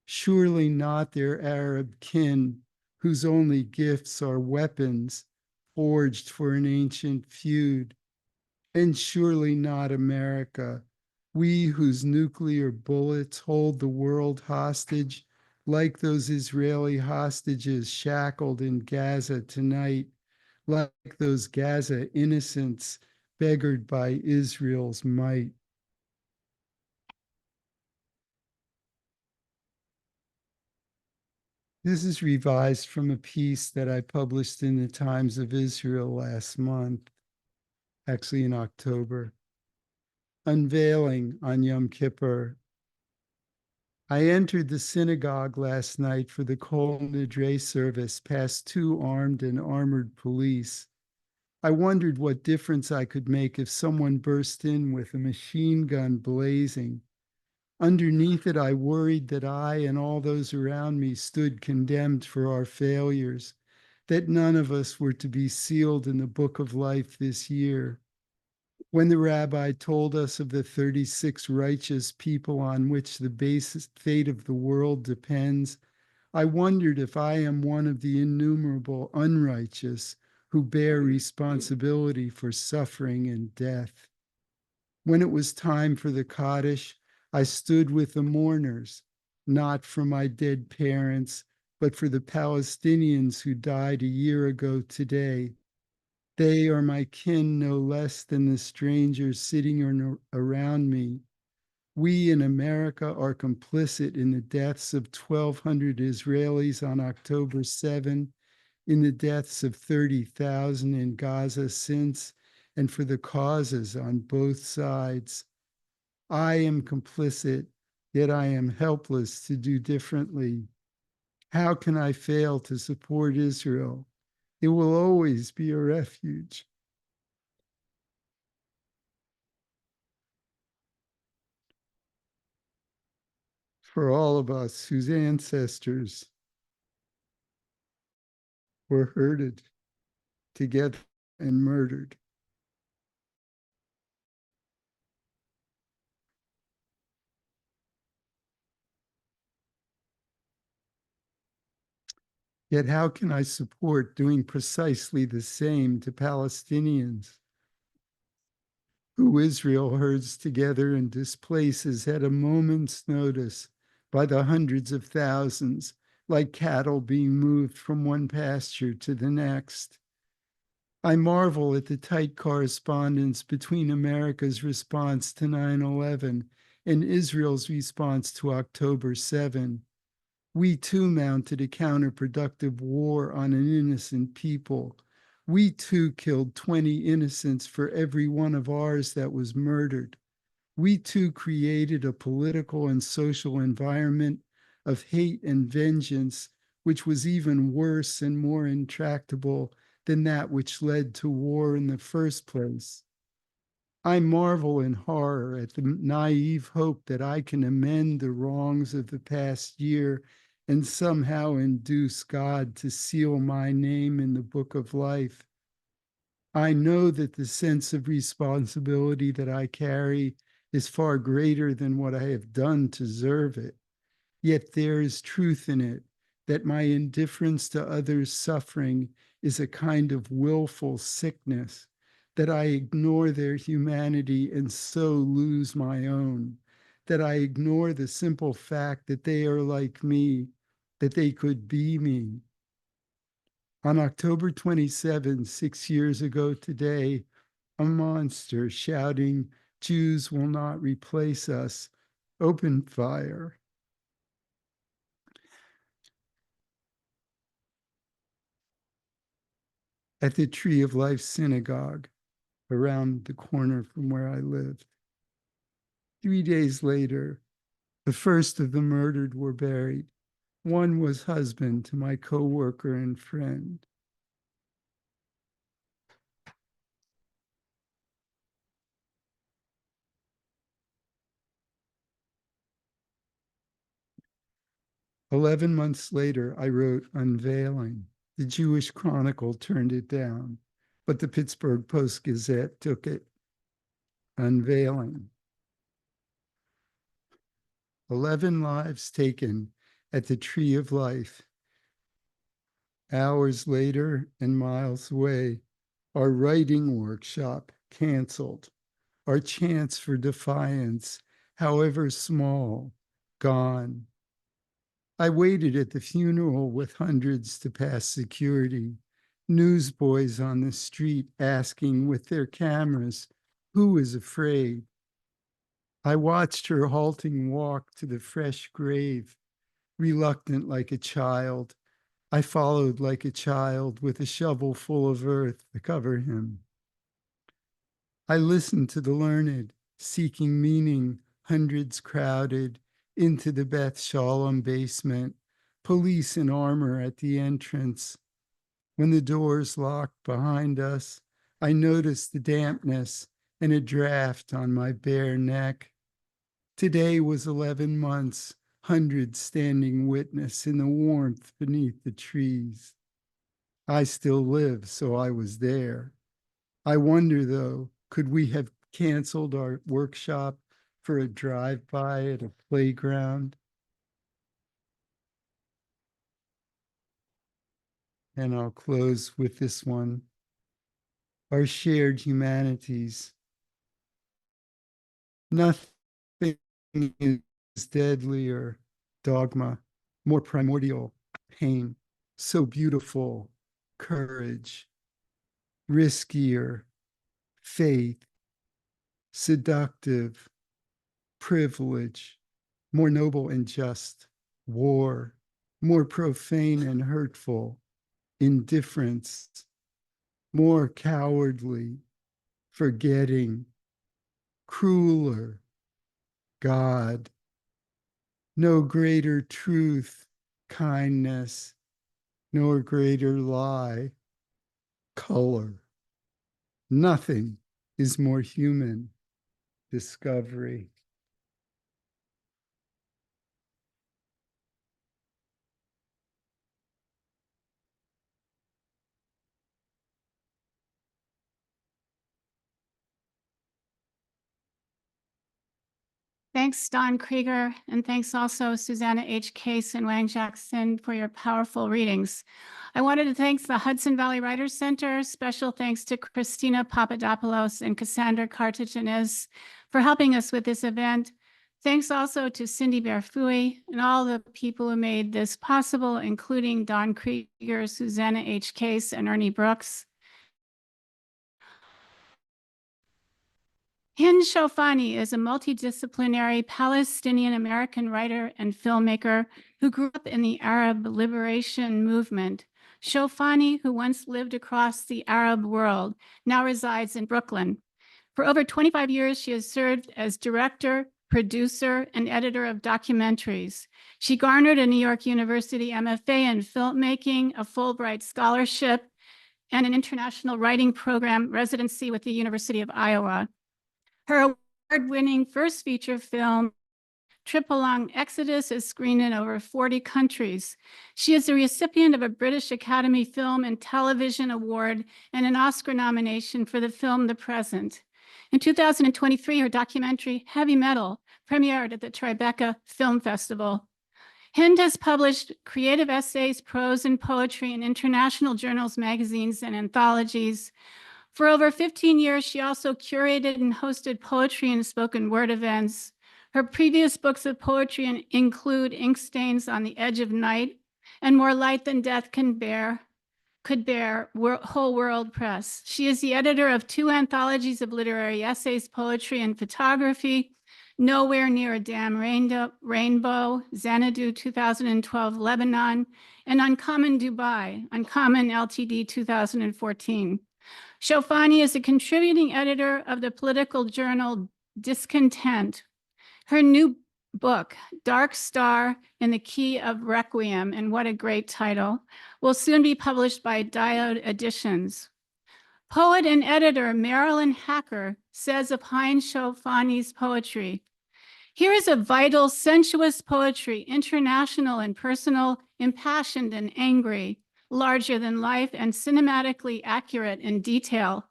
Speaker 8: Surely not their Arab kin, whose only gifts are weapons forged for an ancient feud. And surely not America, we whose nuclear bullets hold the world hostage, like those Israeli hostages shackled in Gaza tonight, like those Gaza innocents beggared by Israel's might. This is revised from a piece that I published in the Times of Israel last month, actually in October. Unveiling on Yom Kippur. I entered the synagogue last night for the Kol Nidre service past 2 armed and armored police. I wondered what difference I could make if someone burst in with a machine gun blazing. Underneath it, I worried that I and all those around me stood condemned for our failures, that none of us were to be sealed in the book of life this year. When the rabbi told us of the 36 righteous people on which the base fate of the world depends, I wondered if I am one of the innumerable unrighteous who bear responsibility for suffering and death. When it was time for the Kaddish, I stood with the mourners, not for my dead parents, but for the Palestinians who died a year ago today. They are my kin no less than the strangers sitting around me. We in America are complicit in the deaths of 1,200 Israelis on October 7, in the deaths of 30,000 in Gaza since, and for the causes on both sides. I am complicit, yet I am helpless to do differently. How can I fail to support Israel? It will always be a refuge. For all of us whose ancestors were herded together and murdered. Yet how can I support doing precisely the same to Palestinians, who Israel herds together and displaces at a moment's notice by the hundreds of thousands, like cattle being moved from one pasture to the next? I marvel at the tight correspondence between America's response to 9/11 and Israel's response to October 7. We too mounted a counterproductive war on an innocent people. We too killed 20 innocents for every one of ours that was murdered. We too created a political and social environment of hate and vengeance, which was even worse and more intractable than that which led to war in the first place. I marvel in horror at the naive hope that I can amend the wrongs of the past year and somehow induce God to seal my name in the book of life. I know that the sense of responsibility that I carry is far greater than what I have done to deserve it. Yet there is truth in it, that my indifference to others' suffering is a kind of willful sickness, that I ignore their humanity and so lose my own, that I ignore the simple fact that they are like me, that they could be me. On October 27, 6 years ago today, a monster shouting, "Jews will not replace us," opened fire. At the Tree of Life Synagogue around the corner from where I lived. 3 days later, the first of the murdered were buried. One was husband to my coworker and friend. "11 months later, I wrote Unveiling. The Jewish Chronicle turned it down, but the Pittsburgh Post-Gazette took it. Unveiling. 11 lives taken at the Tree of Life. Hours later and miles away, our writing workshop canceled. Our chance for defiance, however small, gone. I waited at the funeral with hundreds to pass security, newsboys on the street asking with their cameras, who is afraid? I watched her halting walk to the fresh grave, reluctant like a child. I followed like a child with a shovel full of earth to cover him. I listened to the learned, seeking meaning, hundreds crowded into the Beth Shalom basement, police in armor at the entrance. When the doors locked behind us, I noticed the dampness and a draft on my bare neck. Today was 11 months, hundreds standing witness in the warmth beneath the trees. I still live, so I was there. I wonder, though, could we have canceled our workshop for a drive-by at a playground? And I'll close with this one. Our shared humanities. Nothing is deadlier, dogma, more primordial, pain, so beautiful, courage, riskier, faith, seductive, privilege, more noble and just, war, more profane and hurtful, indifference, more cowardly, forgetting, crueler, God, no greater truth, kindness, nor greater lie, color. Nothing is more human, discovery.
Speaker 9: Thanks, Don Krieger, and thanks also Susana H. Case and Wang Jiaxin for your powerful readings. I wanted to thank the Hudson Valley Writers Center. Special thanks to Christina Papadopoulos and Cassandra Cartagenes for helping us with this event. Thanks also to Cindy Beer-Fouhy and all the people who made this possible, including Don Krieger, Susana H. Case, and Ernie Brooks. Hind Shoufani is a multidisciplinary Palestinian-American writer and filmmaker who grew up in the Arab liberation movement. Shoufani, who once lived across the Arab world, now resides in Brooklyn. For over 25 years, she has served as director, producer, and editor of documentaries. She garnered a New York University MFA in filmmaking, a Fulbright scholarship, and an international writing program residency with the University of Iowa. Her award-winning first feature film, Tripalong Exodus, is screened in over 40 countries. She is the recipient of a British Academy Film and Television Award and an Oscar nomination for the film The Present. In 2023, her documentary, Heavy Metal, premiered at the Tribeca Film Festival. Hind has published creative essays, prose, and poetry in international journals, magazines, and anthologies. For over 15 years, she also curated and hosted poetry and spoken word events. Her previous books of poetry include Ink Stains on the Edge of Night and More Light Than Death Could Bear, Whole World Press. She is the editor of 2 anthologies of literary essays, poetry, and photography, Nowhere Near a Damn Rainbow, Xanadu 2012 Lebanon, and Uncommon Dubai, Uncommon Ltd 2014. Shoufani is a contributing editor of the political journal Discontent. Her new book, Dark Star in the Key of Requiem, and what a great title, will soon be published by Diode Editions. Poet and editor Marilyn Hacker says of Hind Shoufani's poetry, "Here is a vital, sensuous poetry, international and personal, impassioned and angry, larger than life and cinematically accurate in detail.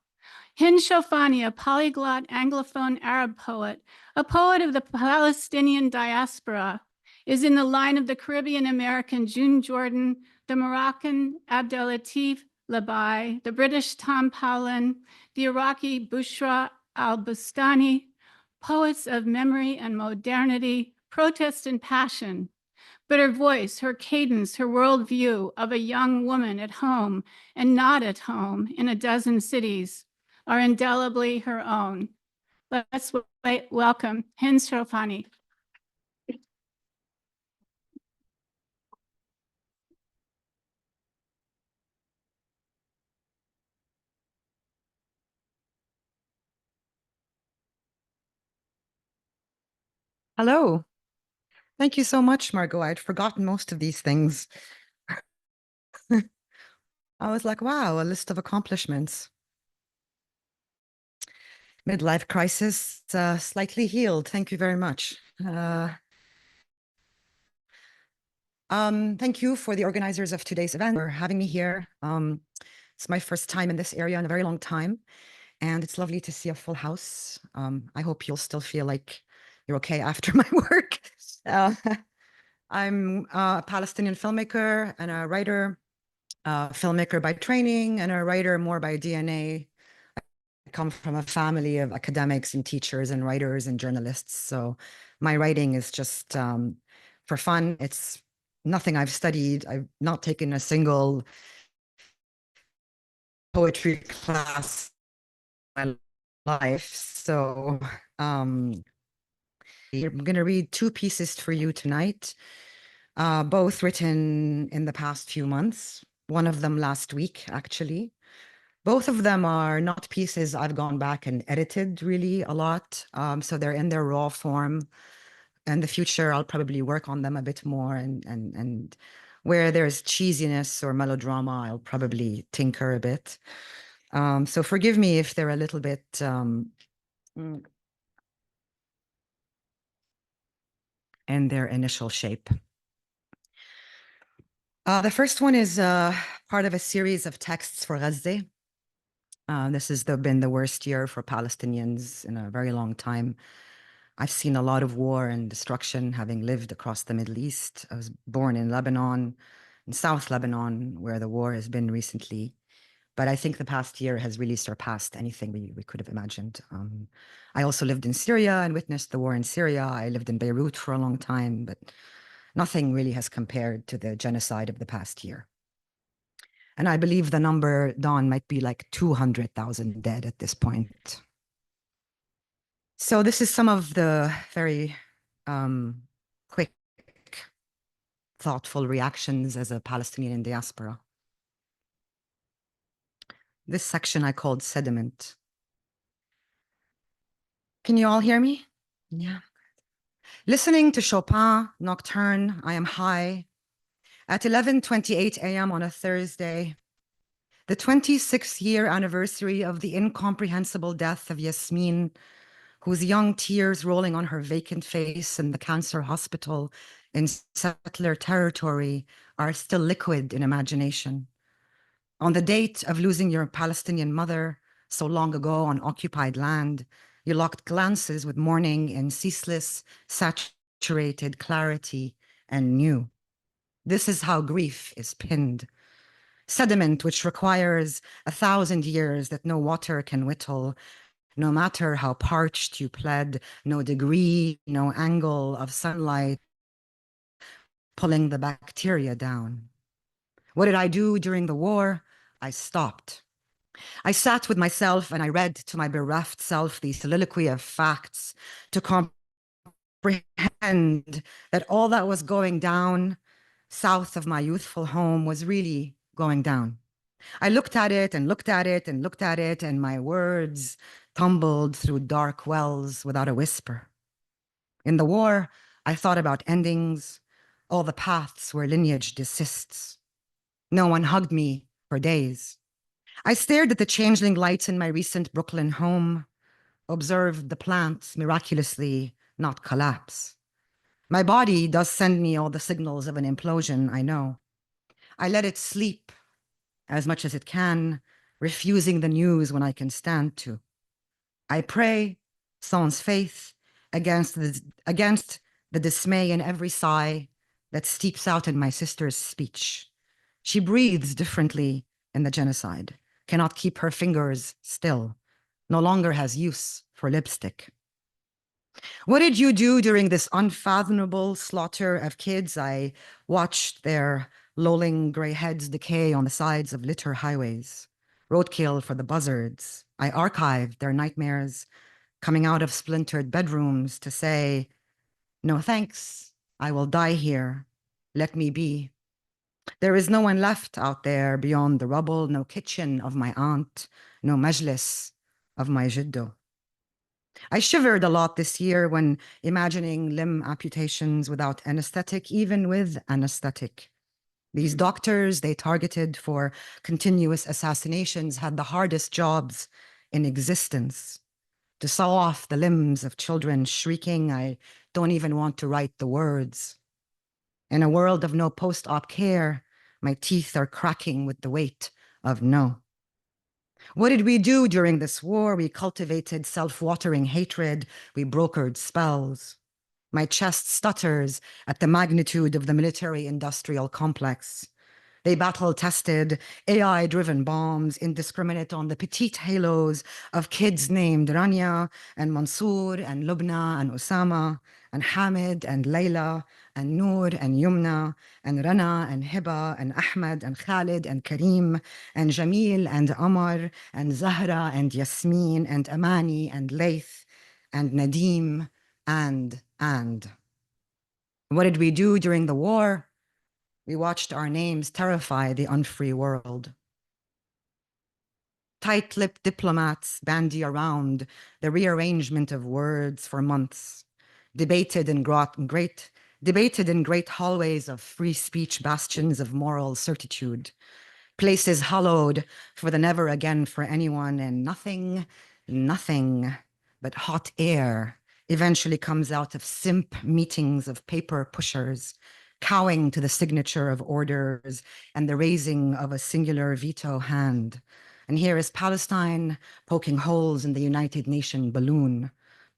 Speaker 9: Hind Shoufani, a polyglot Anglophone Arab poet, a poet of the Palestinian diaspora, is in the line of the Caribbean American June Jordan, the Moroccan Abdelatif Labai, the British Tom Paulin, the Iraqi Bushra al-Bustani, poets of memory and modernity, protest and passion. But her voice, her cadence, her worldview of a young woman at home and not at home in a dozen cities are indelibly her own." Let's welcome Hind Shoufani.
Speaker 10: Hello. Thank you so much, Margo. I'd forgotten most of these things. I was like, wow, a list of accomplishments. Midlife crisis, slightly healed. Thank you very much. Thank you for the organizers of today's event for having me here. It's my first time in this area in a very long time, and it's lovely to see a full house. I hope you'll still feel like you're okay after my work. I'm a Palestinian filmmaker and a writer, filmmaker by training and a writer more by DNA. I come from a family of academics and teachers and writers and journalists. So my writing is just for fun. It's nothing I've studied. I've not taken a single poetry class in my life. So I'm going to read two pieces for you tonight, both written in the past few months. One of them last week, actually. Both of them are not pieces I've gone back and edited really a lot. So they're in their raw form. In the future, I'll probably work on them a bit more. And where there's cheesiness or melodrama, I'll probably tinker a bit. So forgive me if they're a little bit in their initial shape. The first one is part of a series of texts for Gaza. This has been the worst year for Palestinians in a very long time. I've seen a lot of war and destruction, having lived across the Middle East. I was born in Lebanon, in South Lebanon, where the war has been recently. But I think the past year has really surpassed anything we could have imagined. I also lived in Syria and witnessed the war in Syria. I lived in Beirut for a long time, but nothing really has compared to the genocide of the past year. And I believe the number, Dawn, might be like 200,000 dead at this point. So this is some of the very quick, thoughtful reactions as a Palestinian in diaspora. This section I called Sediment. Can you all hear me? Yeah. Listening to Chopin, Nocturne, I am high. At 11:28 a.m. on a Thursday, the 26th year anniversary of the incomprehensible death of Yasmin, whose young tears rolling on her vacant face in the cancer hospital in settler territory are still liquid in imagination. On the date of losing your Palestinian mother so long ago on occupied land, you locked glances with morning in ceaseless, saturated clarity and knew. This is how grief is pinned. Sediment which requires 1,000 years that no water can whittle, no matter how parched you pled, no degree, no angle of sunlight pulling the bacteria down. What did I do during the war? I stopped. I sat with myself and I read to my bereft self the soliloquy of facts to comprehend that all that was going down south of my youthful home was really going down. I looked at it and looked at it and looked at it, and my words tumbled through dark wells without a whisper. In the war, I thought about endings, all the paths where lineage desists. No one hugged me for days. I stared at the changeling lights in my recent Brooklyn home, observed the plants miraculously not collapse. My body does send me all the signals of an implosion, I know. I let it sleep as much as it can, refusing the news when I can stand to. I pray, sans faith, against the dismay in every sigh that steeps out in my sister's speech. She breathes differently in the genocide, cannot keep her fingers still, no longer has use for lipstick. What did you do during this unfathomable slaughter of kids? I watched their lolling gray heads decay on the sides of litter highways. Roadkill for the buzzards. I archived their nightmares, coming out of splintered bedrooms to say, no thanks, I will die here. Let me be. There is no one left out there beyond the rubble, no kitchen of my aunt, no majlis of my jiddo. I shivered a lot this year when imagining limb amputations without anesthetic, even with anesthetic. These doctors they targeted for continuous assassinations had the hardest jobs in existence. To saw off the limbs of children shrieking, I don't even want to write the words. In a world of no post-op care, my teeth are cracking with the weight of no. What did we do during this war? We cultivated self-watering hatred. We brokered spells. My chest stutters at the magnitude of the military-industrial complex. They battle-tested AI-driven bombs indiscriminate on the petite halos of kids named Rania and Mansour and Lubna and Osama and Hamid and Layla and Noor and Yumna and Rana and Hiba and Ahmed and Khalid and Karim and Jamil and Amar and Zahra and Yasmin and Amani and Laith and Nadim and. What did we do during the war? We watched our names terrify the unfree world. Tight-lipped diplomats bandy around the rearrangement of words for months, debated in great hallways of free speech bastions of moral certitude, places hallowed for the never again for anyone, and nothing but hot air eventually comes out of simp meetings of paper pushers, cowing to the signature of orders and the raising of a singular veto hand. And here is Palestine poking holes in the United Nations balloon.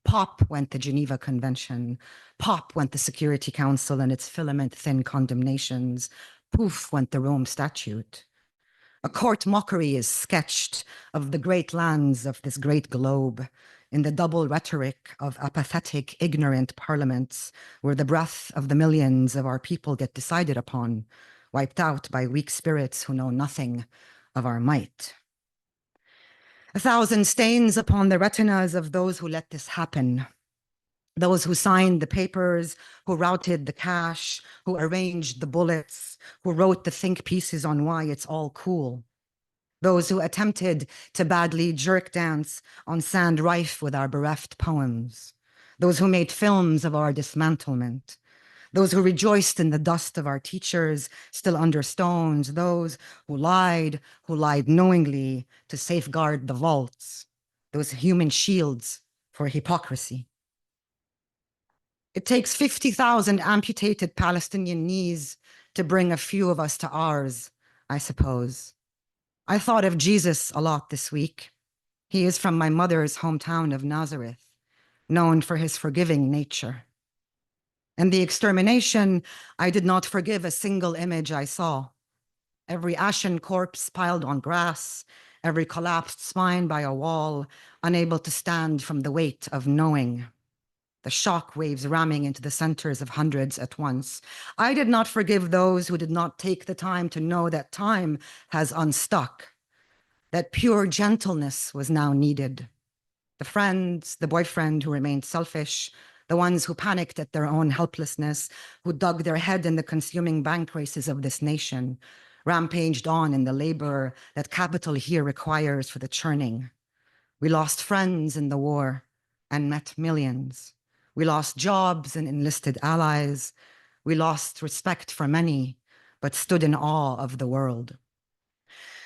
Speaker 10: Pop went the Geneva Convention. Pop went the Security Council and its filament-thin condemnations. Poof went the Rome Statute. A court mockery is sketched of the great lands of this great globe in the double rhetoric of apathetic, ignorant parliaments where the breath of the millions of our people get decided upon, wiped out by weak spirits who know nothing of our might. 1,000 stains upon the retinas of those who let this happen. Those who signed the papers, who routed the cash, who arranged the bullets, who wrote the think pieces on why it's all cool. Those who attempted to badly jerk dance on sand rife with our bereft poems. Those who made films of our dismantlement. Those who rejoiced in the dust of our teachers still under stones. Those who lied knowingly to safeguard the vaults. Those human shields for hypocrisy. It takes 50,000 amputated Palestinian knees to bring a few of us to ours, I suppose. I thought of Jesus a lot this week. He is from my mother's hometown of Nazareth, known for his forgiving nature. And the extermination, I did not forgive a single image I saw. Every ashen corpse piled on grass, every collapsed spine by a wall, unable to stand from the weight of knowing. The shock waves ramming into the centers of hundreds at once. I did not forgive those who did not take the time to know that time has unstuck, that pure gentleness was now needed. The friends, the boyfriend who remained selfish, the ones who panicked at their own helplessness, who dug their head in the consuming bank races of this nation, rampaged on in the labor that capital here requires for the churning. We lost friends in the war and met millions. We lost jobs and enlisted allies. We lost respect for many, but stood in awe of the world.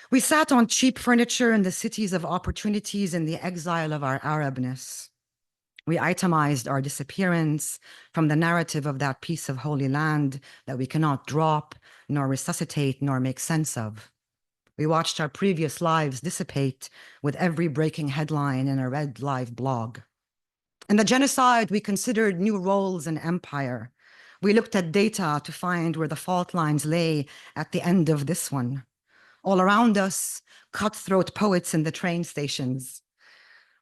Speaker 10: We sat on cheap furniture in the cities of opportunities in the exile of our Arabness. We itemized our disappearance from the narrative of that piece of holy land that we cannot drop, nor resuscitate, nor make sense of. We watched our previous lives dissipate with every breaking headline in a Red Live blog. In the genocide, we considered new roles in empire. We looked at data to find where the fault lines lay at the end of this one. All around us, cutthroat poets in the train stations.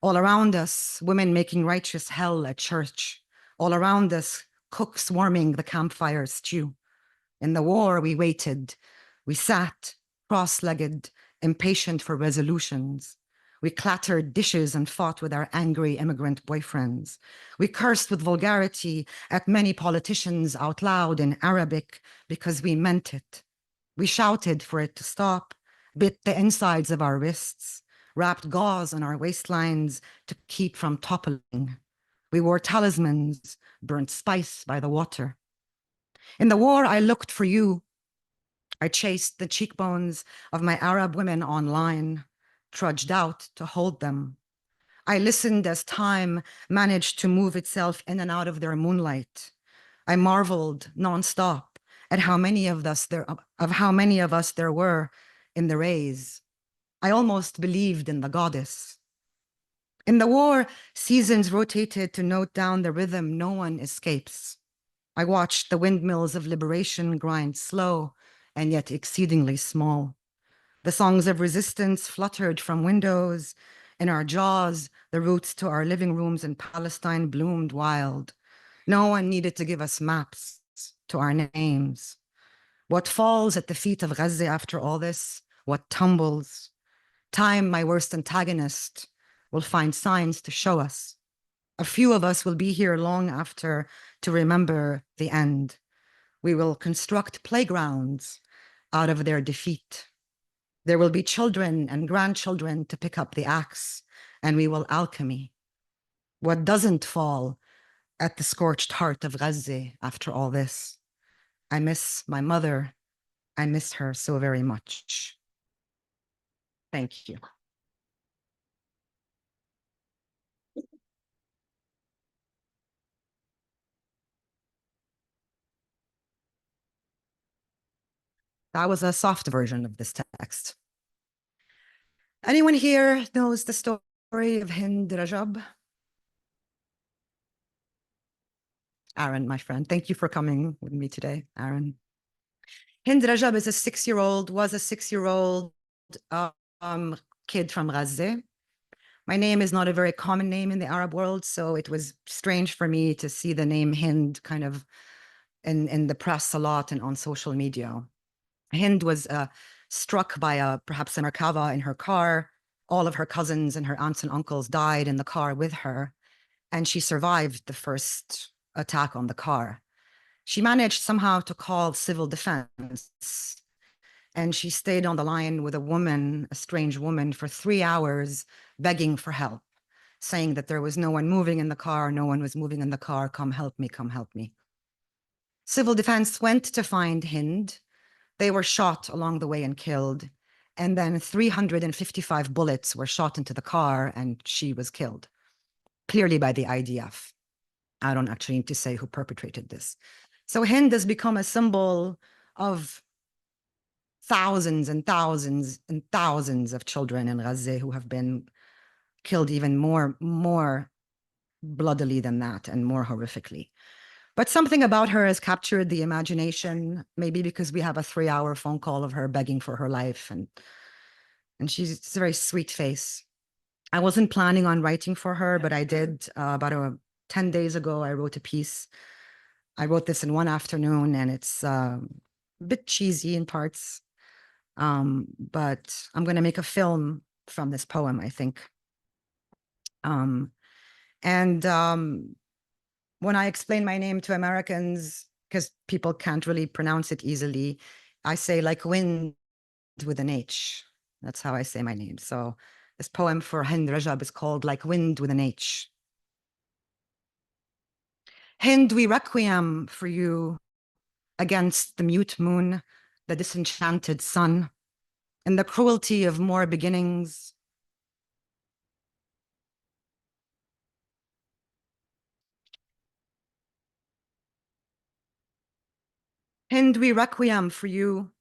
Speaker 10: All around us, women making righteous hell at church. All around us, cooks warming the campfire stew. In the war, we waited. We sat, cross-legged, impatient for resolutions. We clattered dishes and fought with our angry immigrant boyfriends. We cursed with vulgarity at many politicians out loud in Arabic because we meant it. We shouted for it to stop, bit the insides of our wrists, wrapped gauze on our waistlines to keep from toppling. We wore talismans, burnt spice by the water. In the war, I looked for you. I chased the cheekbones of my Arab women online, trudged out to hold them. I listened as time managed to move itself in and out of their moonlight. I marveled nonstop at how many of us there were in the rays. I almost believed in the goddess. In the war, seasons rotated to note down the rhythm no one escapes. I watched the windmills of liberation grind slow and yet exceedingly small. The songs of resistance fluttered from windows. In our jaws, the routes to our living rooms in Palestine bloomed wild. No one needed to give us maps to our names. What falls at the feet of Gaza after all this? What tumbles? Time, my worst antagonist, will find signs to show us. A few of us will be here long after to remember the end. We will construct playgrounds out of their defeat. There will be children and grandchildren to pick up the axe, and we will alchemy. What doesn't fall at the scorched heart of Gaza after all this? I miss my mother. I miss her so very much. Thank you. That was a soft version of this text. Anyone here knows the story of Hind Rajab? Aaron, my friend, thank you for coming with me today, Aaron. Hind Rajab is was a six-year-old kid from Gaza. My name is not a very common name in the Arab world, so it was strange for me to see the name Hind kind of in the press a lot and on social media. Hind was struck by perhaps a Merkava in her car. All of her cousins and her aunts and uncles died in the car with her, and she survived the first attack on the car. She managed somehow to call civil defense, and she stayed on the line with a strange woman, for 3 hours, begging for help, saying that there was no one moving in the car, no one was moving in the car, come help me, come help me. Civil defense went to find Hind. They were shot along the way and killed. And then 355 bullets were shot into the car and she was killed, clearly by the IDF. I don't actually need to say who perpetrated this. So Hind has become a symbol of thousands and thousands and thousands of children in Gaza who have been killed even more bloodily than that and more horrifically. But something about her has captured the imagination, maybe because we have a 3-hour phone call of her begging for her life. And it's a very sweet face. I wasn't planning on writing for her, but I did. About 10 days ago, I wrote a piece. I wrote this in one afternoon, and it's a bit cheesy in parts. But I'm going to make a film from this poem, I think. When I explain my name to Americans, because people can't really pronounce it easily, I say like wind with an H. That's how I say my name. So this poem for Hind Rajab is called Like Wind with an H. Hind, we requiem for you against the mute moon, the disenchanted sun, and the cruelty of more beginnings. Hind, we requiem for you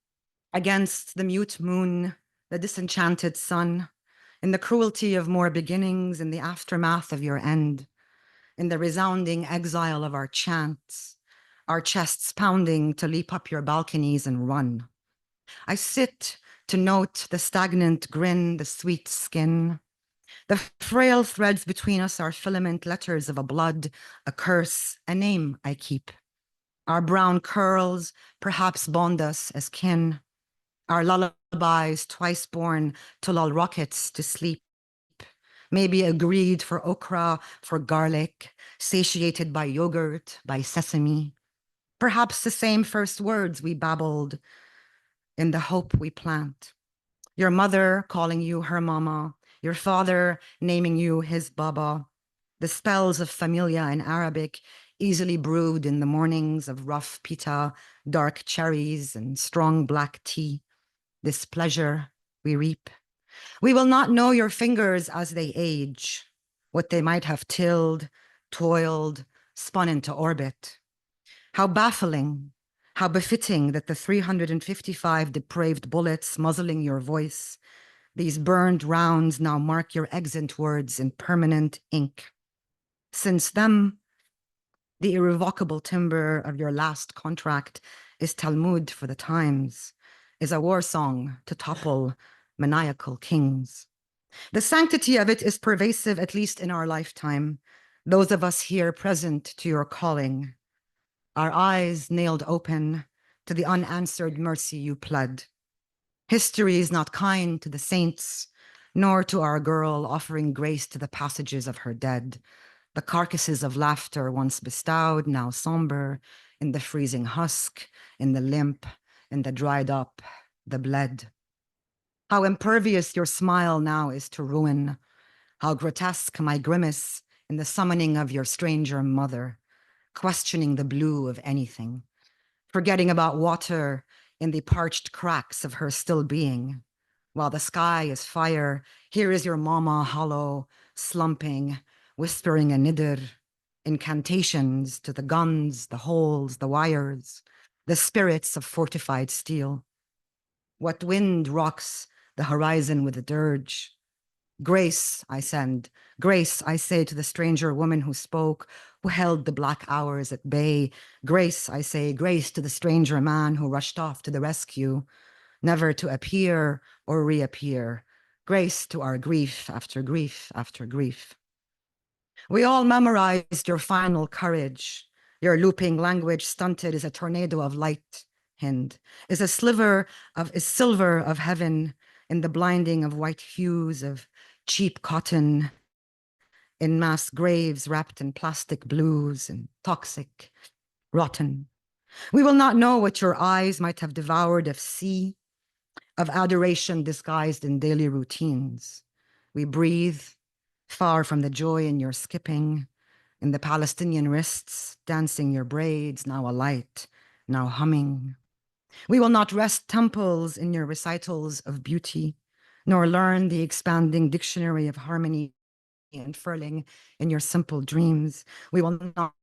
Speaker 10: against the mute moon, the disenchanted sun, in the cruelty of more beginnings, in the aftermath of your end, in the resounding exile of our chants, our chests pounding to leap up your balconies and run. I sit to note the stagnant grin, the sweet skin. The frail threads between us are filament letters of a blood, a curse, a name I keep. Our brown curls perhaps bond us as kin. Our lullabies twice born to lull rockets to sleep. Maybe a greed for okra, for garlic, satiated by yogurt, by sesame. Perhaps the same first words we babbled in the hope we plant. Your mother calling you her mama, your father naming you his baba. The spells of familia in Arabic, easily brewed in the mornings of rough pita, dark cherries, and strong black tea. This pleasure we reap. We will not know your fingers as they age, what they might have tilled, toiled, spun into orbit. How baffling, how befitting that the 355 depraved bullets muzzling your voice, these burned rounds now mark your exit words in permanent ink. Since them, the irrevocable timber of your last contract is Talmud for the times, is a war song to topple maniacal kings. The sanctity of it is pervasive, at least in our lifetime, those of us here present to your calling, our eyes nailed open to the unanswered mercy you pled. History is not kind to the saints, nor to our girl offering grace to the passages of her dead. The carcasses of laughter once bestowed, now somber, in the freezing husk, in the limp, in the dried up, the bled. How impervious your smile now is to ruin, how grotesque my grimace in the summoning of your stranger mother, questioning the blue of anything, forgetting about water in the parched cracks of her still being. While the sky is fire, here is your mama hollow, slumping, whispering a nidr, incantations to the guns, the holes, the wires, the spirits of fortified steel. What wind rocks the horizon with a dirge? Grace I send, grace I say to the stranger woman who spoke, who held the black hours at bay. Grace I say, grace to the stranger man who rushed off to the rescue, never to appear or reappear. Grace to our grief after grief after grief. We all memorized your final courage. Your looping language stunted is a tornado of light, Hind, is silver of heaven in the blinding of white hues of cheap cotton, in mass graves wrapped in plastic blues and toxic, rotten. We will not know what your eyes might have devoured of sea, of adoration disguised in daily routines. We breathe far from the joy in your skipping, in the Palestinian wrists, dancing your braids, now alight, now humming. We will not rest temples in your recitals of beauty, nor learn the expanding dictionary of harmony unfurling in your simple dreams. We will not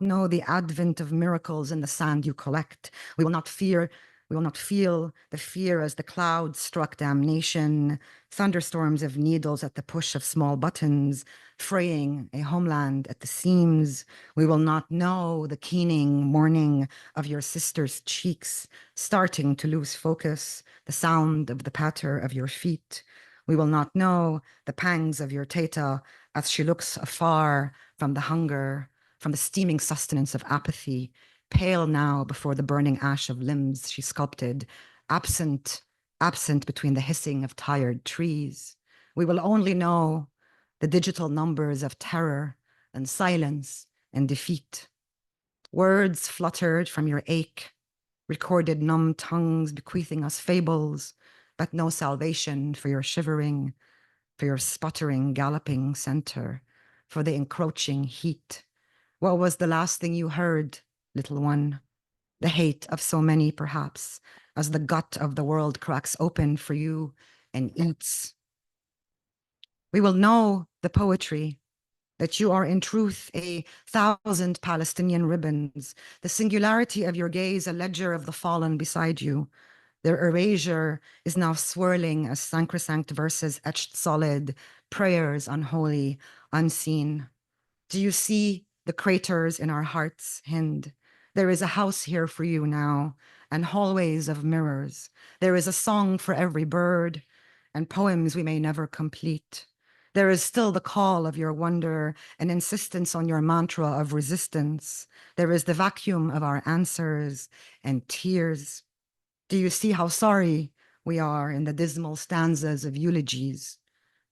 Speaker 10: know the advent of miracles in the sand you collect. We will not feel the fear as the clouds struck damnation, thunderstorms of needles at the push of small buttons, fraying a homeland at the seams. We will not know the keening mourning of your sister's cheeks, starting to lose focus, the sound of the patter of your feet. We will not know the pangs of your teta as she looks afar from the hunger, from the steaming sustenance of apathy, pale now before the burning ash of limbs she sculpted, absent between the hissing of tired trees. We will only know the digital numbers of terror and silence and defeat. Words fluttered from your ache, recorded numb tongues bequeathing us fables, but no salvation for your shivering, for your sputtering, galloping center, for the encroaching heat. What was the last thing you heard, little one? The hate of so many, perhaps, as the gut of the world cracks open for you and eats. We will know the poetry, that you are in truth 1,000 Palestinian ribbons, the singularity of your gaze a ledger of the fallen beside you. Their erasure is now swirling as sacrosanct verses etched solid, prayers unholy, unseen. Do you see the craters in our hearts, Hind? There is a house here for you now, and hallways of mirrors. There is a song for every bird, and poems we may never complete. There is still the call of your wonder and insistence on your mantra of resistance. There is the vacuum of our answers and tears. Do you see how sorry we are in the dismal stanzas of eulogies?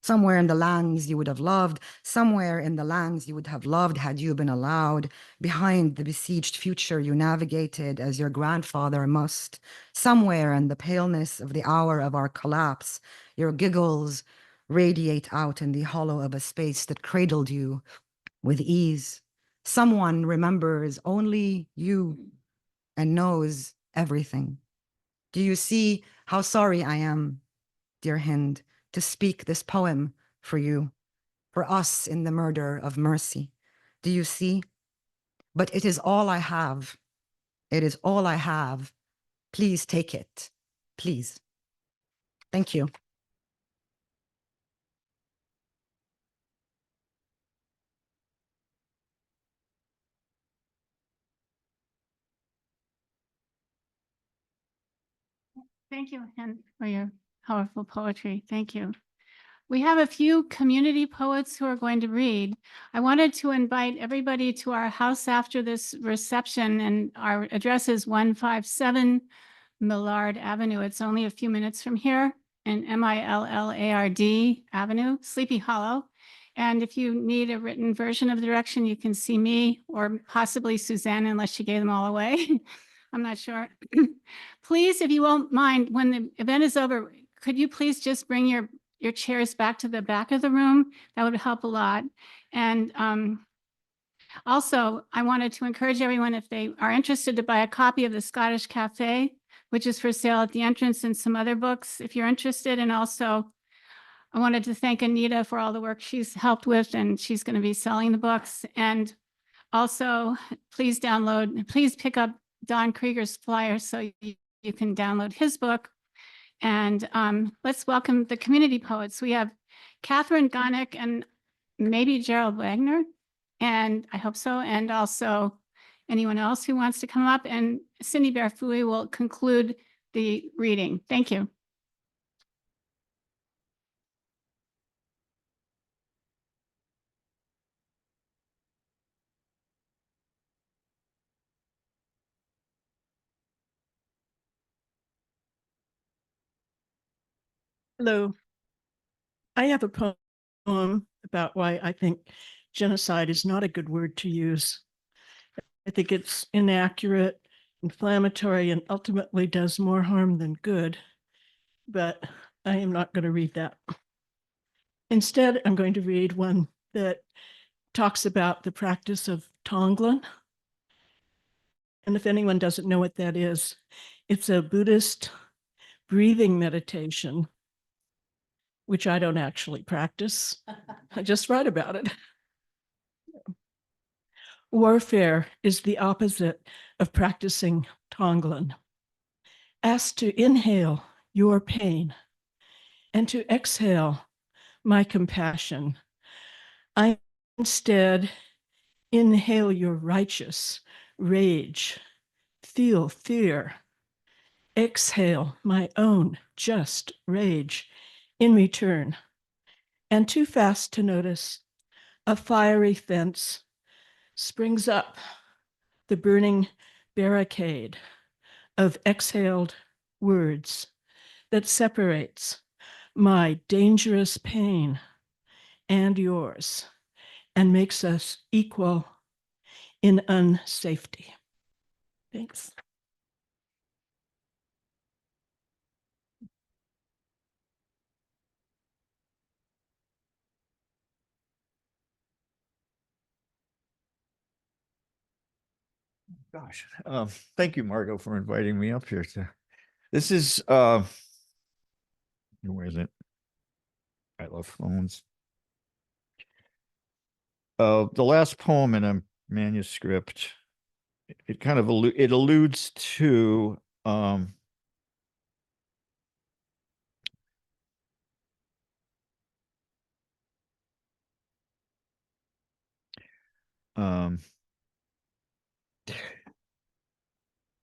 Speaker 10: Somewhere in the lands you would have loved, somewhere in the lands you would have loved had you been allowed, behind the besieged future you navigated as your grandfather must, somewhere in the paleness of the hour of our collapse, your giggles radiate out in the hollow of a space that cradled you with ease. Someone remembers only you and knows everything. Do you see how sorry I am, dear Hind, to speak this poem for you, for us in the murder of mercy? Do you see? But it is all I have. It is all I have. Please take it. Please. Thank you.
Speaker 9: Thank you, Hind, for your powerful poetry. Thank you. We have a few community poets who are going to read. I wanted to invite everybody to our house after this reception, and our address is 157 Millard Avenue. It's only a few minutes from here, in Millard Avenue, Sleepy Hollow. And if you need a written version of the direction, you can see me or possibly Susana, unless she gave them all away. I'm not sure. Please, if you won't mind, when the event is over, could you please just bring your chairs back to the back of the room? That would help a lot. And also, I wanted to encourage everyone, if they are interested, to buy a copy of The Scottish Cafe, which is for sale at the entrance, and some other books if you're interested. And also, I wanted to thank Anita for all the work she's helped with, and she's going to be selling the books. And also, please pick up Don Krieger's flyer so you can download his book. And let's welcome the community poets. We have Catherine Gonick and maybe Gerald Wagoner, and I hope so, and also anyone else who wants to come up. And Cindy Beer-Fouhy will conclude the reading. Thank you.
Speaker 11: Hello. I have a poem about why I think genocide is not a good word to use. I think it's inaccurate, inflammatory, and ultimately does more harm than good. But I am not going to read that. Instead, I'm going to read one that talks about the practice of Tonglen. And if anyone doesn't know what that is, it's a Buddhist breathing meditation, which I don't actually practice. I just write about it. Warfare is the opposite of practicing Tonglen. Ask to inhale your pain and to exhale my compassion. I instead inhale your righteous rage, feel fear, exhale my own just rage in return. And too fast to notice, a fiery fence springs up the burning barricade of exhaled words that separates my dangerous pain and yours and makes us equal in unsafety. Thanks.
Speaker 12: Gosh, thank you, Margo, for inviting me up here. This is, where is it? I love phones. The last poem in a manuscript, it kind of it alludes to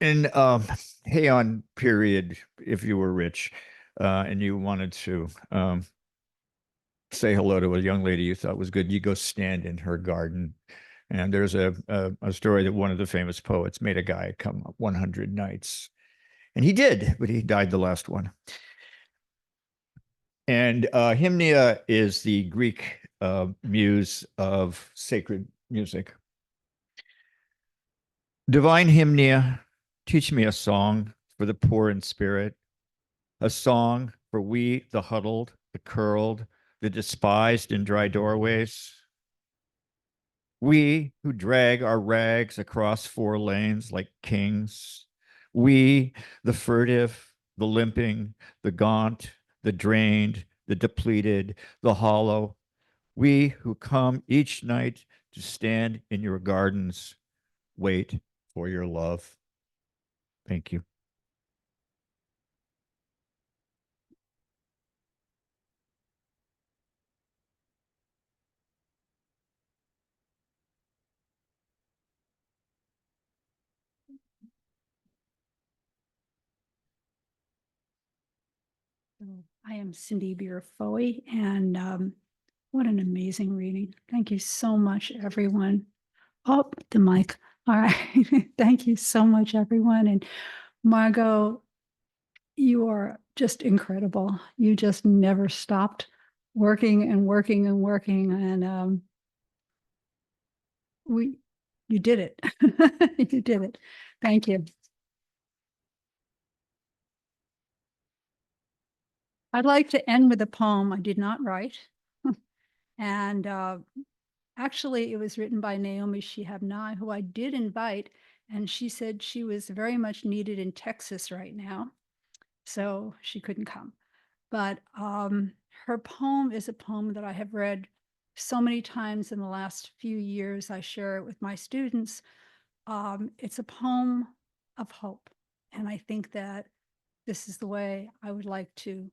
Speaker 12: in Heian period, if you were rich and you wanted to say hello to a young lady you thought was good, you go stand in her garden. And there's a story that one of the famous poets made a guy come 100 nights. And he did, but he died the last one. And hymnia is the Greek muse of sacred music. Divine hymnia, teach me a song for the poor in spirit, a song for we, the huddled, the curled, the despised in dry doorways. We who drag our rags across 4 lanes like kings. We, the furtive, the limping, the gaunt, the drained, the depleted, the hollow. We who come each night to stand in your gardens, wait for your love. Thank you.
Speaker 5: I am Cindy Beer-Fouhy, and what an amazing reading. Thank you so much, everyone. Oh, the mic. All right. Thank you so much, everyone. And Margo, you are just incredible. You just never stopped working and working and working. And you did it. You did it. Thank you. I'd like to end with a poem I did not write. And actually, it was written by Naomi Shihab, who I did invite, and she said she was very much needed in Texas right now, so she couldn't come. But her poem is a poem that I have read so many times in the last few years. I share it with my students. It's a poem of hope, and I think that this is the way I would like to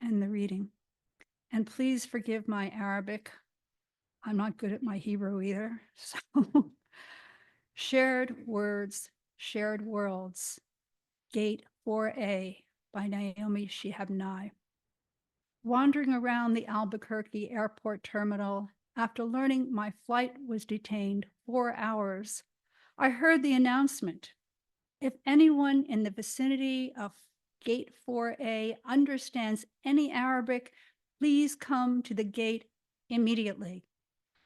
Speaker 5: end the reading. And please forgive my Arabic. I'm not good at my Hebrew either. So, Shared Words, Shared Worlds, Gate 4A by Naomi Shihab. Wandering around the Albuquerque airport terminal after learning my flight was detained 4 hours, I heard the announcement. If anyone in the vicinity of Gate 4A understands any Arabic, please come to the gate immediately.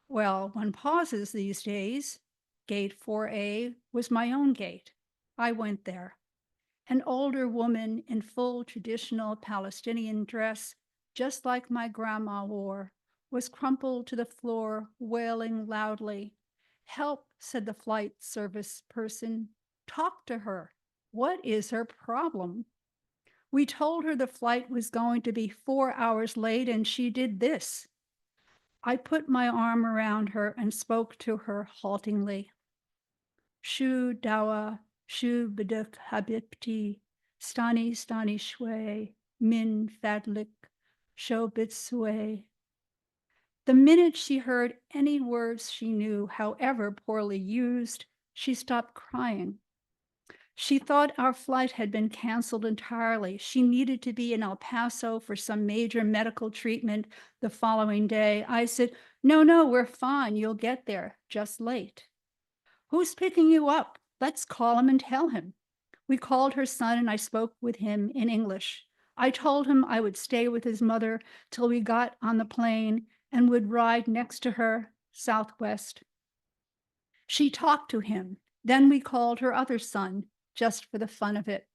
Speaker 5: Well, one pauses these days. Gate 4A was my own gate. I went there. An older woman in full traditional Palestinian dress, just like my grandma wore, was crumpled to the floor, wailing loudly. Help, said the flight service person. Talk to her. What is her problem? We told her the flight was going to be 4 hours late, and she did this. I put my arm around her and spoke to her haltingly. Shu dawa, shu beduk habibti, stani shwe, min fadlik, sho bitsue. The minute she heard any words she knew, however poorly used, she stopped crying. She thought our flight had been canceled entirely. She needed to be in El Paso for some major medical treatment the following day. I said, no, we're fine. You'll get there, just late. Who's picking you up? Let's call him and tell him. We called her son and I spoke with him in English. I told him I would stay with his mother till we got on the plane and would ride next to her, Southwest. She talked to him. Then we called her other son, just for the fun of it.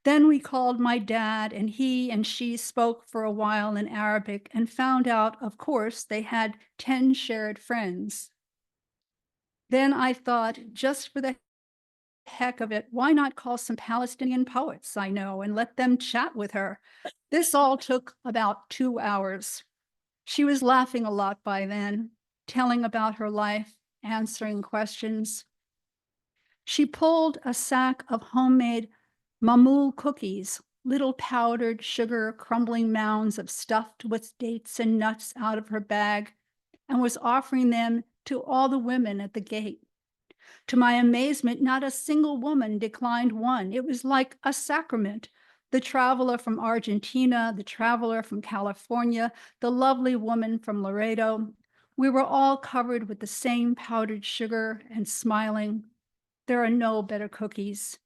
Speaker 5: Then we called my dad, and he and she spoke for a while in Arabic and found out, of course, they had 10 shared friends. Then I thought, just for the
Speaker 13: heck of it, why not call some Palestinian poets I know and let them chat with her? This all took about 2 hours. She was laughing a lot by then, telling about her life, answering questions. She pulled a sack of homemade mamoul cookies, little powdered sugar crumbling mounds of stuffed with dates and nuts out of her bag, and was offering them to all the women at the gate. To my amazement, not a single woman declined one. It was like a sacrament. The traveler from Argentina, the traveler from California, the lovely woman from Laredo. We were all covered with the same powdered sugar and smiling. There are no better cookies.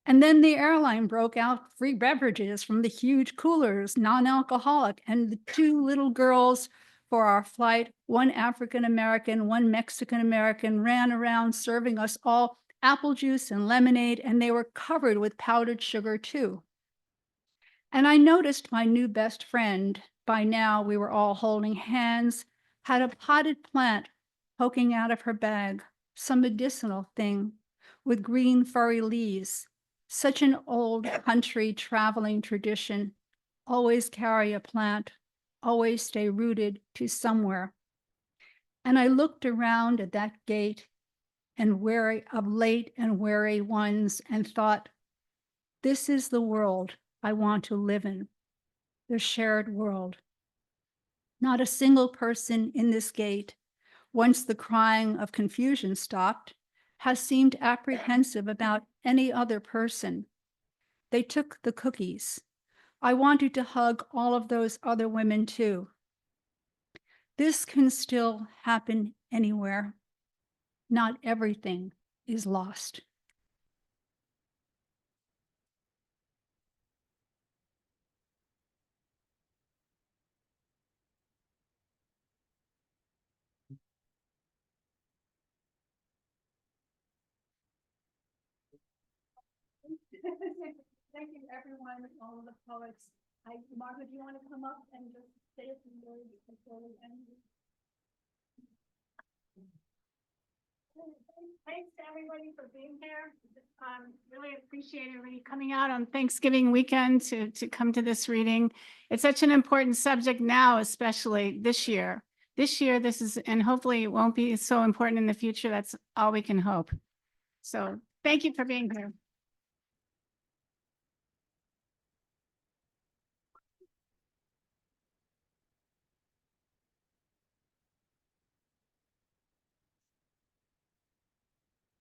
Speaker 13: And then the airline broke out free beverages from the huge coolers, non-alcoholic, and the 2 little girls for our flight, one African-American, one Mexican-American, ran around serving us all apple juice and lemonade, and they were covered with powdered sugar too. And I noticed my new best friend, by now we were all holding hands, had a potted plant poking out of her bag, some medicinal thing with green furry leaves. Such an old country traveling tradition. Always carry a plant, always stay rooted to somewhere. And I looked around at that gate and wary of late and wary ones and thought, this is the world I want to live in, the shared world. Not a single person in this gate, once the crying of confusion stopped, has seemed apprehensive about any other person. They took the cookies. I wanted to hug all of those other women too. This can still happen anywhere. Not everything is lost. Thank you, everyone, all of the poets. Margo, do you want to come up and just say a few words before we end?
Speaker 9: Thanks to everybody for being here. Really appreciate everybody coming out on Thanksgiving weekend to come to this reading. It's such an important subject now, especially this year. This year, this is, and hopefully it won't be so important in the future. That's all we can hope. So thank you for being here.